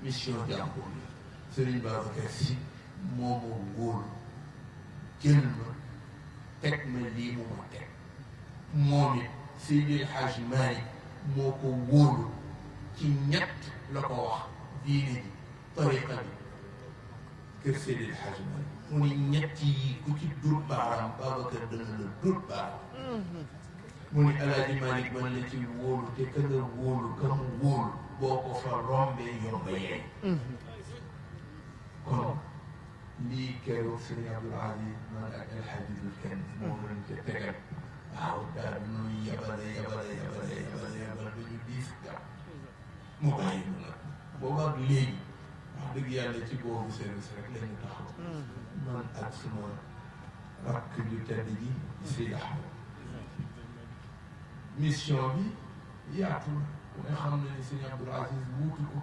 mission jàmbur la Serigne Babacar Sy moo ma wóolu jël ma teg ma lii mu ma teg moom it Seydi El Hadji Malick moo ko wóolu ci ñett la ko wax diine ji tariqa bi kër Seydi El Hadji Malick mu ni ñett yi ku ci dut baaraam Babacar dana la dut baaraam mu ni Alaaji Malick man la ci wóolu te ka nga wóolu ka mu wóolu boo ko fa rombee yomba yeey kon lii keroog Sëriñ Abdoul Aziz man ak El Hadji Dul Kenn moo leen ca tegal waaw daal nuy yabale dañu diis gàpp mu bàyyi mu nag boobaak léegi wax dëgg yàlla ci boobu service rek lañu taxaw man ak suma rakk ju tedd ji Seydi Ahmed mission bi yaatu na ku ne xam na ni Sëriñ Abdoul Aziz wuutu ko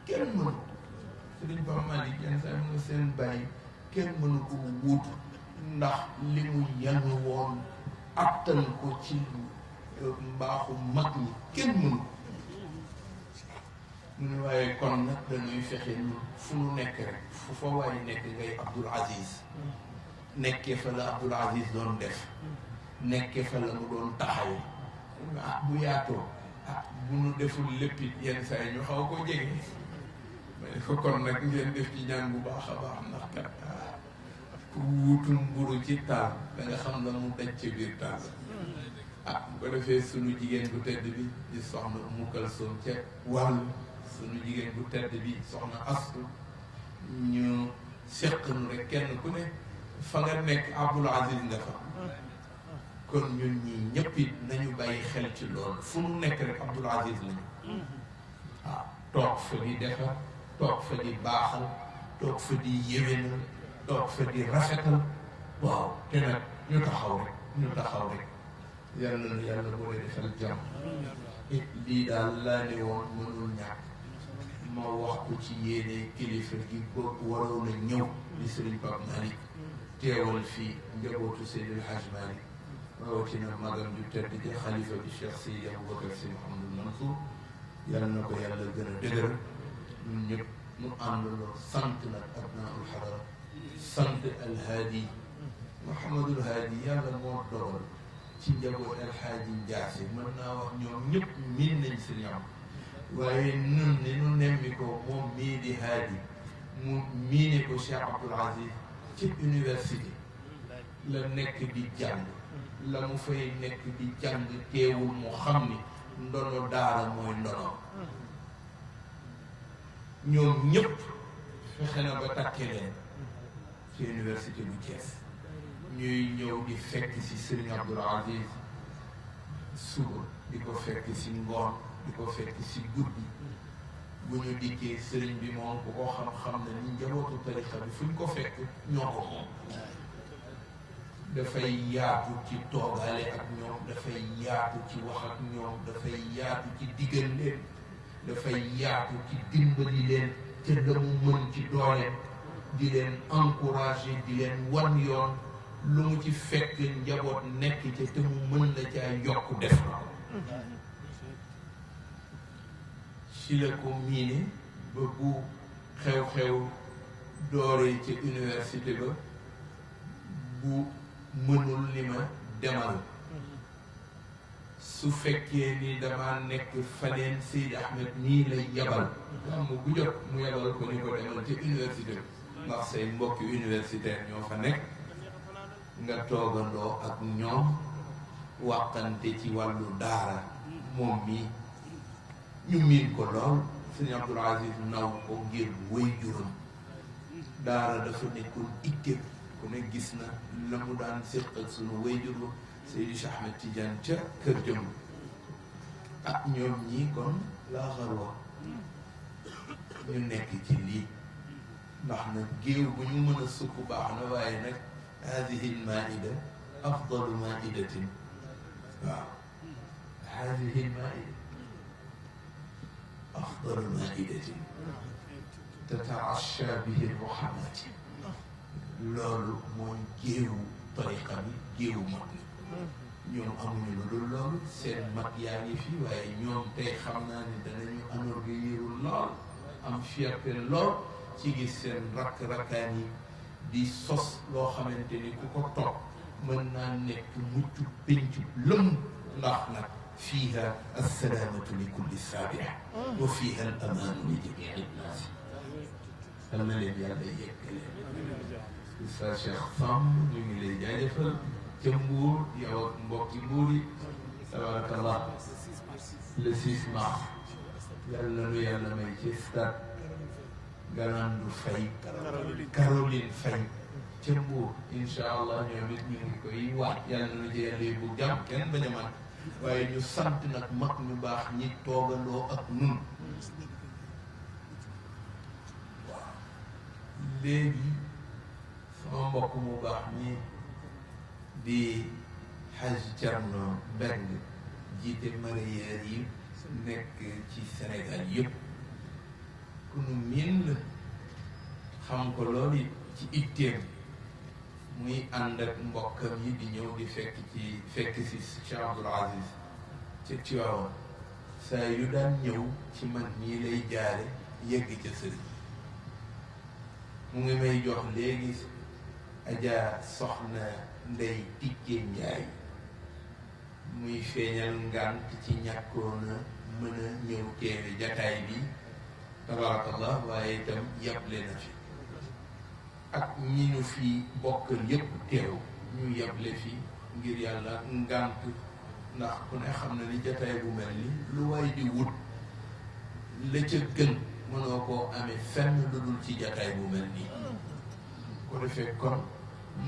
kenn mënu ko Sëriñ Pape Malick yenn saa yi nga seen bàyyi kenn mënu ko wuutu ndax li mu yanu woon attan ko ci mbaaxu mag ñi kenn mënu ko mu ne waaye kon nag dañuy fexe ñu fu nu nekk rek fu fa waaye nekk ngay Abdoul Aziz nekkee fa la Abdoul Aziz doon def nekkee fa la mu doon taxaw ah bu yaatoo ah bu nu deful lépp it yenn saa yi ñu xaw ko jege mais ko kon nag ngeen def ci ñaan bu baax a baax ndax kat ku wuutu mburu ci taal da nga xam la mu daj ci biir taal ah bu ko defee sunu jigéen bu tedd bi di soxna Umu Kalsoom ca wàllu sunu jigéen bu tedd bi soxna Astu ñu seq nu rek kenn ku ne fa nga nekk Abdoul Aziz nga fa kon ñun ñii ñëpp it nañu bàyyi xel ci loolu fu nu nekk rek Abdoul Aziz lañu waaw toog fa di defar toog fa di baaxal toog fa di yéwénal toog fa di rafetal waaw te nag ñu taxaw rek yàlla na yàlla boo dee defal jàmm it lii daal laa ne woon mënul ñàkk ma wax ko ci yéene kilifa gi ba waroon a ñëw di Sëriñ Pape Malick teewal fii njabootu Seydi El Hadji Malick rawatina magam ju tedd ji xalifa bi Cheikh Seydi Aboubacar Sy Mouhamadou Mansour yàlla na ko yàlla gën a dëgëral ñun ñëpp mu àndaloo sant nag abnaul xadara sant alhaadi Mouhamadul Haadi yàlla moo dogal ci njaboot alxaaji Njaase mën naa wax ñoom ñëpp miin nañ Sëriñ am waaye nun ni nu nemmi ko moom mii di haadi mu miine ko Cheikh Abdoul Aziz ci université la nekk di jàng la mu fay nekk di jàng teewul mu xam ni ndono daara mooy ndono ñoom ñëpp fexe na ba takke leen ci université bu Thiès ñuy ñëw di fekk ci Sëriñ Abdoul Aziz suba di ko fekk ci ngoon di ko fekk ci guddi bu ñu dikkee sëriñ bi moom ku ko xam-xam ne ni njabootu tarixa bi fu ñu ko fekk ñoo ko moom dafay yaatu ci toogaale ak ñoom dafay yaatu ci wax ak ñoom dafay yaatu ci diggal leen dafay yaatu ci dimbali leen te la mu mën ci doole di leen encouragé di leen wan yoon lu mu ci fekk njaboot nekk ca te mu mën la caa yokk def ko ci la ko miine ba bu xew-xew dooree ca université ba bu mënul ni ma demal su fekkee ni dama nekk faneen Seydi Ahmed nii lay yabal gàmmu bu jot mu yabal ko ni ko demal ca université ba ndax say mbokki universitaire ñoo fa nekk nga toogandoo ak ñoom waxante ci wàllu daara moom mii ñu miin ko lool Sëriñ Abdoul Aziz naw ko ngir wéy juróom daara dafa nekkoon itte ku ne gis na la mu daan séq ak sunu wéy juróom Seydi Cheikh Ahmed Tidiane ca kër jëm ah ñoom ñii kon laa xarwa ñu nekk ci lii ndax nag géew bu ñu mën a sukk baax na waaye nag hadihi lmaida afdalu maidatin waaw hadihi lmaida afdalu maidatin tataasha bihi ruhamati loolu mooy géewu tariqa bi géewu mag ni ñoom amuñu lu dul loolu seen mag yaa ngi fi waaye ñoom tey xam naa ni danañu anorgueillir lool am fierté lool ci gis seen rakk-rakkaan yi di sos loo xamante ni ku ko topp mën naa nekk mucc pénc lëm ndax nag fiiha assalaamatu li kulli saabih wa fiiha al amaanu li jamii nnaasi dal na leen yàlla yeggale Oustaz Cheikh Samb ñu ngi lay jaajëfal ca Mbuur yow ak mbokki Mbuur yi tabarakallah le 6 mars yàlla nu yàlla may ci stade Galandou Faye Caroline Faye ca Mbuur incha allah ñoom it ñu ngi koy waat yàlla nu ci yàlla bu jàmm kenn bañ a mat waaye ñu sant nag mag ñu baax ñi toogandoo ak nun waaw léegi sama mbokk mu baax ñi di Haj Thierno Mbengue jiite mareyeur yi nekk ci Sénégal yëpp ku nu miin la xam ko loolu ci itteem muy ànd ak mbokkam yi di ñëw di fekk si Cheikh Abdoul Aziz ca Tiwaawan saa yu daan ñëw ci man ñii lay jaare yegg ca sëriñ mu ngi may jox léegi Adja Soxna Ndey Tikke Njaay muy feeñal ngànt ci ñàkkoona mën a ñëw teewe jataay bi tabarakallah waaye itam yàble na fi ak ñi ñu fi bokkal yépp teew ñu yàble fi ngir yàlla ngànt ndax ku ne xam na ni jataay bu mel ni lu waay di wut la ca gën mënoo koo amee fenn lu dul ci jataay bu mel nii ko defee kon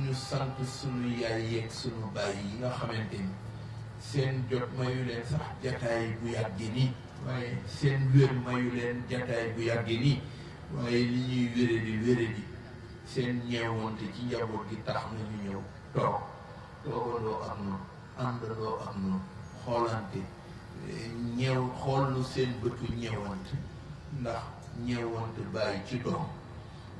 ñu sant sunu yaay yeeg sunu baay yi nga xamante ni seen jot mayu leen sax jataay bu yàgge nii waaye seen wér mayu leen jataay bu yàgge nii waaye li ñuy wéradi seen ñeewante ci njaboot gi tax na ñu ñëw toogandoo ak noonu àndandoo ak noonu xoolante xool nu seen bëtu ñeewante ndax ñeewante bàyyi ci doom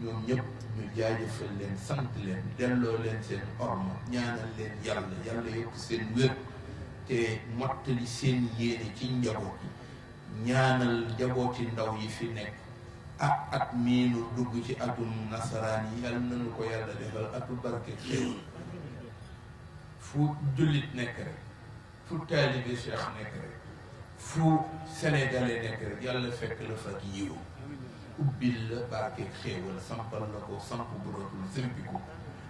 ñoom ñëpp ñu jaajëfal leen sant leen delloo leen seen orma ñaanal leen yàlla yokk seen wér te mottali seen yéene ci njaboot yi ñaanal njabooti ndaw yi fi nekk at miinu dugg ci atum nasaraan yi yàlla nañu ko yàlla defal atu barke xéewal fu jullit nekk rek fu taalibe Cheikh nekk rek fu sénégalais nekk rek yàlla fekk la fa ak yiw ubbil la barke xéewal sampal la ko samp bu dootul simpiku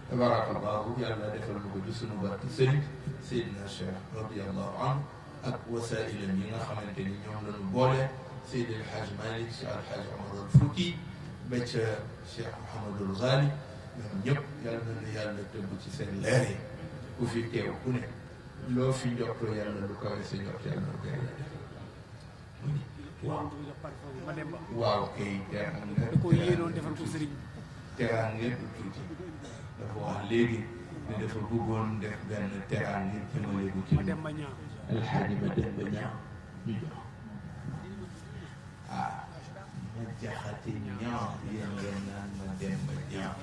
tabarakallahu yàlla defal na ko ci sunu barke sëriñ Seydina Cheikh radiallahu anhu ak wasailam yi nga xamante ni ñoom lañu boole Seydi El Hadj Malick Cheikh El Hadj Omar al Fouti ba ca Cheikh Mouhamadul Ghali ñoom ñëpp yàlla na yàlla tëbb ci seen leer yi ku fi teew ku ne loo fi njortoo yàlla lu kawe sa njort yàlla na ko yàlla def waaw kay teraanga du tuuti dafa wax léegi ne dafa bëggoon def benn teraanga jëmale ko ci alxaaji ma dem ba ñaaw ñu jox ma jaxate ñaaw yéen ngeen naan ma dem ba ñaaw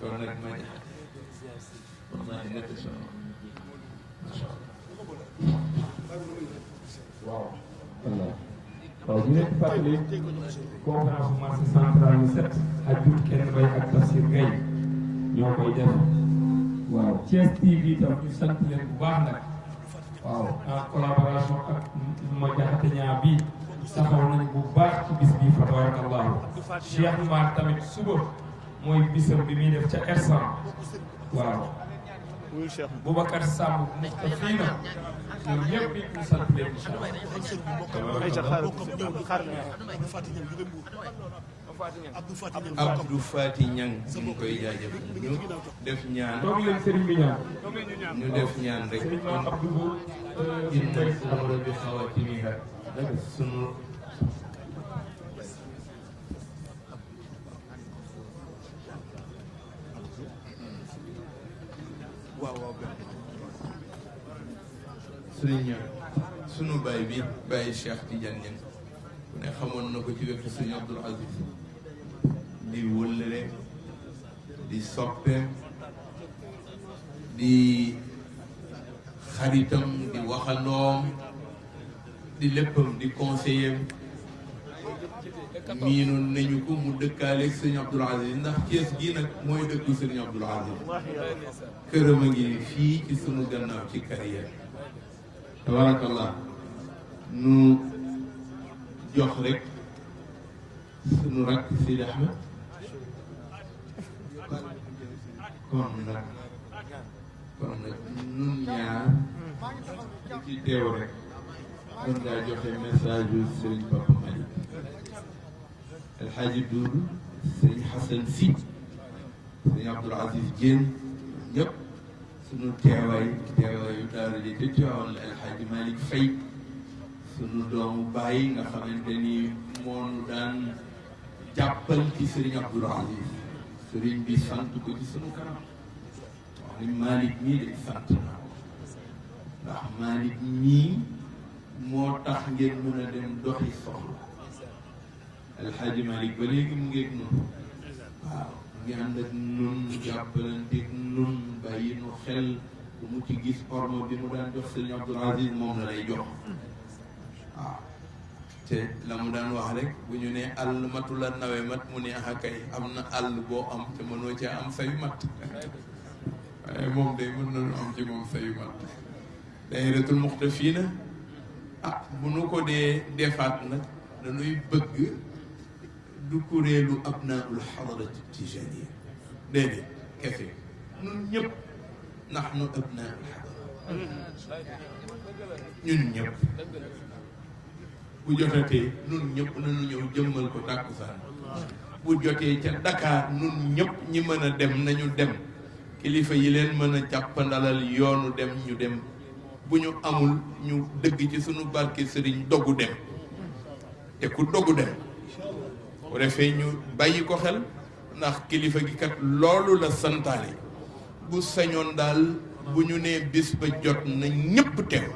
kon nag ma jaxate wallahi nekk solo masha Allah waaw ñu leen fàttali conférence marché central yu 7 ak jur kenn bay ak Tafsir Gaye ñoo koy def waaw Thiès TV itam ñu sant leen bu baax nag waaw en collaboration ak ma jaxate ñaa bi taxaw nañ bu baax ci bis bi fa tabarakallahu Cheikh Mar tamit suba mooy bisam bi muy def ca R100 waaw Boubacar Samb Moustapha ñoom ñëpp it ñu sant leen incha allah Abdou Fati Ñang ñu ngi koy jaajëf ñu def ñaan toog leen sëriñ bi ñaan ñu def ñaan rek sëriñ ma Abdou inna amra bi xawatimiha sunu sunu baay bi bàyyi Cheikh Tidiane Niang ku ne xamoon na ko ci wetu sëñ Abdoul Aziz di wëllëre di soppeem di xaritam di waxandoom di léppam di conseiller miinoon nañu ko mu dëkkaaleeg sëñ Abdoul Aziz ndax Thiès gii nag mooy dëkku sëñ Abdoul Aziz këram a ngi fii ci sunu gannaaw ci carrière tabarakallah nu jox rek sunu rakk Sidi Ahmed kon nag nun ñaar ci teew rek kon ngaa joxe message yu Sëriñ Papa Malick El Hadji Doudou Sëriñ Hassan Sy Sëriñ Abdoul Aziz Diène ñëpp sunu teewaayu daara ji te teewoon la El Hadji Malick Faye sunu doomu bàyyi nga xamante ni moonu daan jàppal ci Sëriñ Abdoul Aziz sëriñ bi sant ko ci sunu kanam wax ni Malick mii de sant naa ko ndax Malick mii moo tax ngeen mën a dem doxi soxla El Hadji Malick ba léegi mu ngeeg noonu waaw mu ngi ànd ak nun jàppalanteeg nun bàyyi nu xel bu mu ci gis ormo bi mu daan jox Sëriñ Abdoul Aziz moom la lay jox waaw te la mu daan wax rek bu ñu ne àll matu la nawe mat mu ne ah kay am na àll boo am te mënoo cee am sayu mat waaye moom day mën nañu am ci moom sayu mat Dahiratoul Muqtafina ah bu nu ko dee defaat nag dañuy bëgg du kuréelu abnaul xadarati tijaniya déedéet kese ñun ñëpp nahnu abnaul xadara ñun ñëpp bu jotatee nun ñëpp nañu ñëw jëmmal ko tàkkusaan bu jotee ca Dakar nun ñëpp ñi mën a dem nañu dem kilifa yi leen mën a jàppandalal yoonu dem ñu dem bu ñu amul ñu dëgg ci sunu barke sëriñ dogu dem te ku dogu dem bu defee ñu bàyyi ko xel ndax kilifa gi kat loolu la santaane bu sañoon daal bu ñu nee bis ba jot na ñëpp teew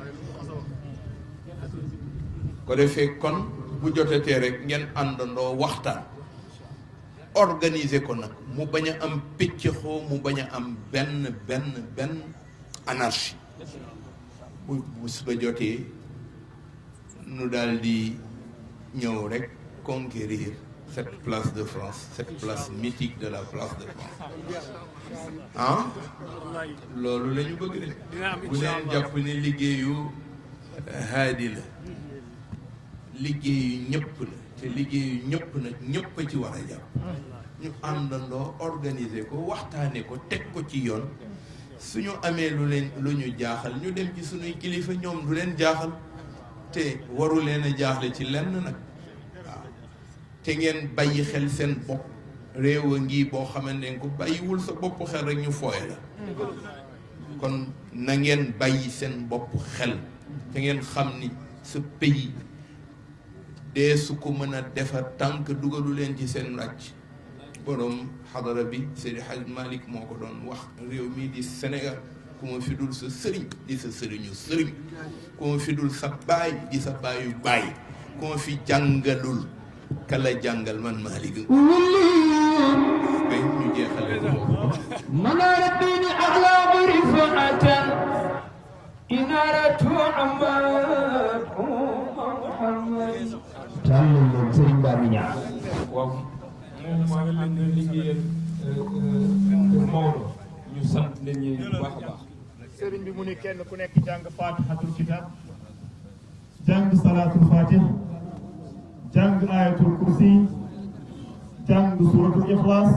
ko defee kon bu jotatee rek ngeen àndandoo waxtaan organiser ko nag mu bañ a am pëccëxoo mu bañ a am benn anarchie bu bés ba jotee nu daal di ñëw rek conquérir cette place de France cette place mythique de la place de France ah loolu la ñu bëgg de bu leen jàpp ne liggéeyu haadi la liggéeyu ñëpp la te liggéeyu ñëpp nag ñëpp a ci war a jàpp ñu àndandoo organiser ko waxtaane ko teg ko ci yoon suñu amee lu ñu jaaxal ñu dem ci suñuy kilifa ñoom du leen jaaxal te waru leen a jaaxle ci lenn nag waaw te ngeen bàyyi xel seen bopp réew a ngi boo xamante ne ko bàyyiwul sa bopp xel rek ñu fooye la kon na ngeen bàyyi seen bopp xel te ngeen xam ni ce pays dee su ko mën a defar tànk dugalu leen ci seen ràcc borom xadara bi Seydi Hadj Malick moo ko doon wax réew mii di Sénégal ku ma fi dul sa sëriñ di sa sëriñu sëriñ ku ma fi dul sa baay di sa baayu baay ku ma fi jàngalul kala jàngal man Malick kay ñu jeexale ko منار الدين أغلب رفعة إنارة عمار محمد tàllal leen sëriñ Ba mi ñaan waaw moom maa ngi leen di liggéeyal Maodo ñu sant leen ñi bu baax a baax sëriñ bi mu ni kenn ku nekk jàng fatihatul kitab jàng salatul fatih jàng ayatul kursi jàng suratul ikhlas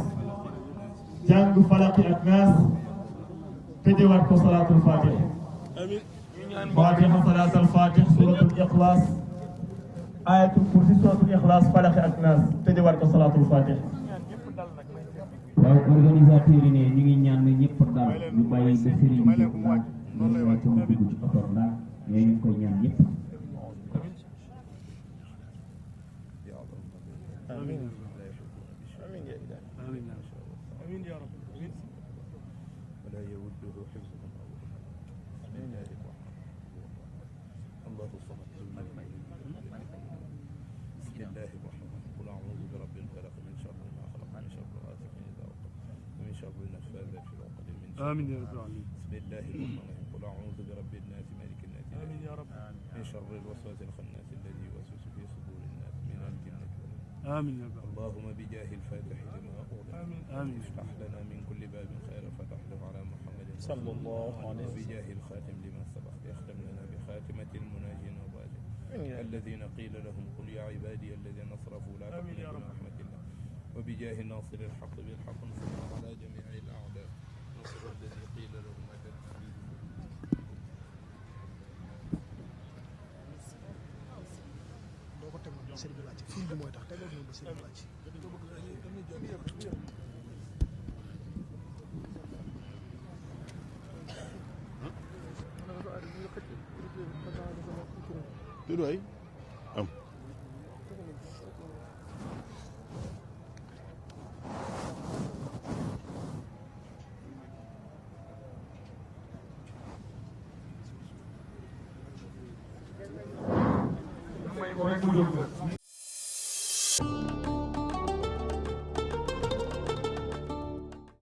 jàng falaqi ak naas tëjewaat ko salatul fatih fatiha salatul fatih suratul ikhlas ayatul kursi suratul ikhlas falaqi ak naas tëjewaat ko salatul fatih waaw organisateur yi ne ñu ngi ñaan ne ñëpp daal ñu bàyyi ba sëriñ bi jóg daal ñu ne waaye sama dugg ci oto daal mais ñu ngi koy ñaan ñëpp ولا يوده حفظهم بسم الله الرحمن الرحيم الله الصمد بسم الله الرحمن الرحيم قل اعوذ برب الفلق من شر ما خلق من شر غاسق اذا وقب ومن شر النفاثات في العقد من شر آمين يا رب العالمين بسم الله الرحمن الرحيم قل اعوذ برب الناس مالك الناس آمين يا رب من شر الوسواس الخناس الذي يوسوس في صدور الناس من الجنة والناس آمين يا رب. اللهم بجاه الفاتح لما أغلق آمين. افتح لنا من كل باب خير فتحته على محمد صلى الله عليه وسلم. وبجاه الخاتم لما سبق يختم لنا بخاتمة المناجين الراجين الذين قيل لهم قل يا عبادي الذين أسرفوا لا تقنطوا من رحمة الله وبجاه الناصر الحق بالحق نصرنا على جميع الأعداء نصر الذي قيل لهم doo ko teg noonu ba sëriñ bi laaj fil bi mooy tax tegal noonu ba sëriñ bi laaj du doy am may ko rek mu jóg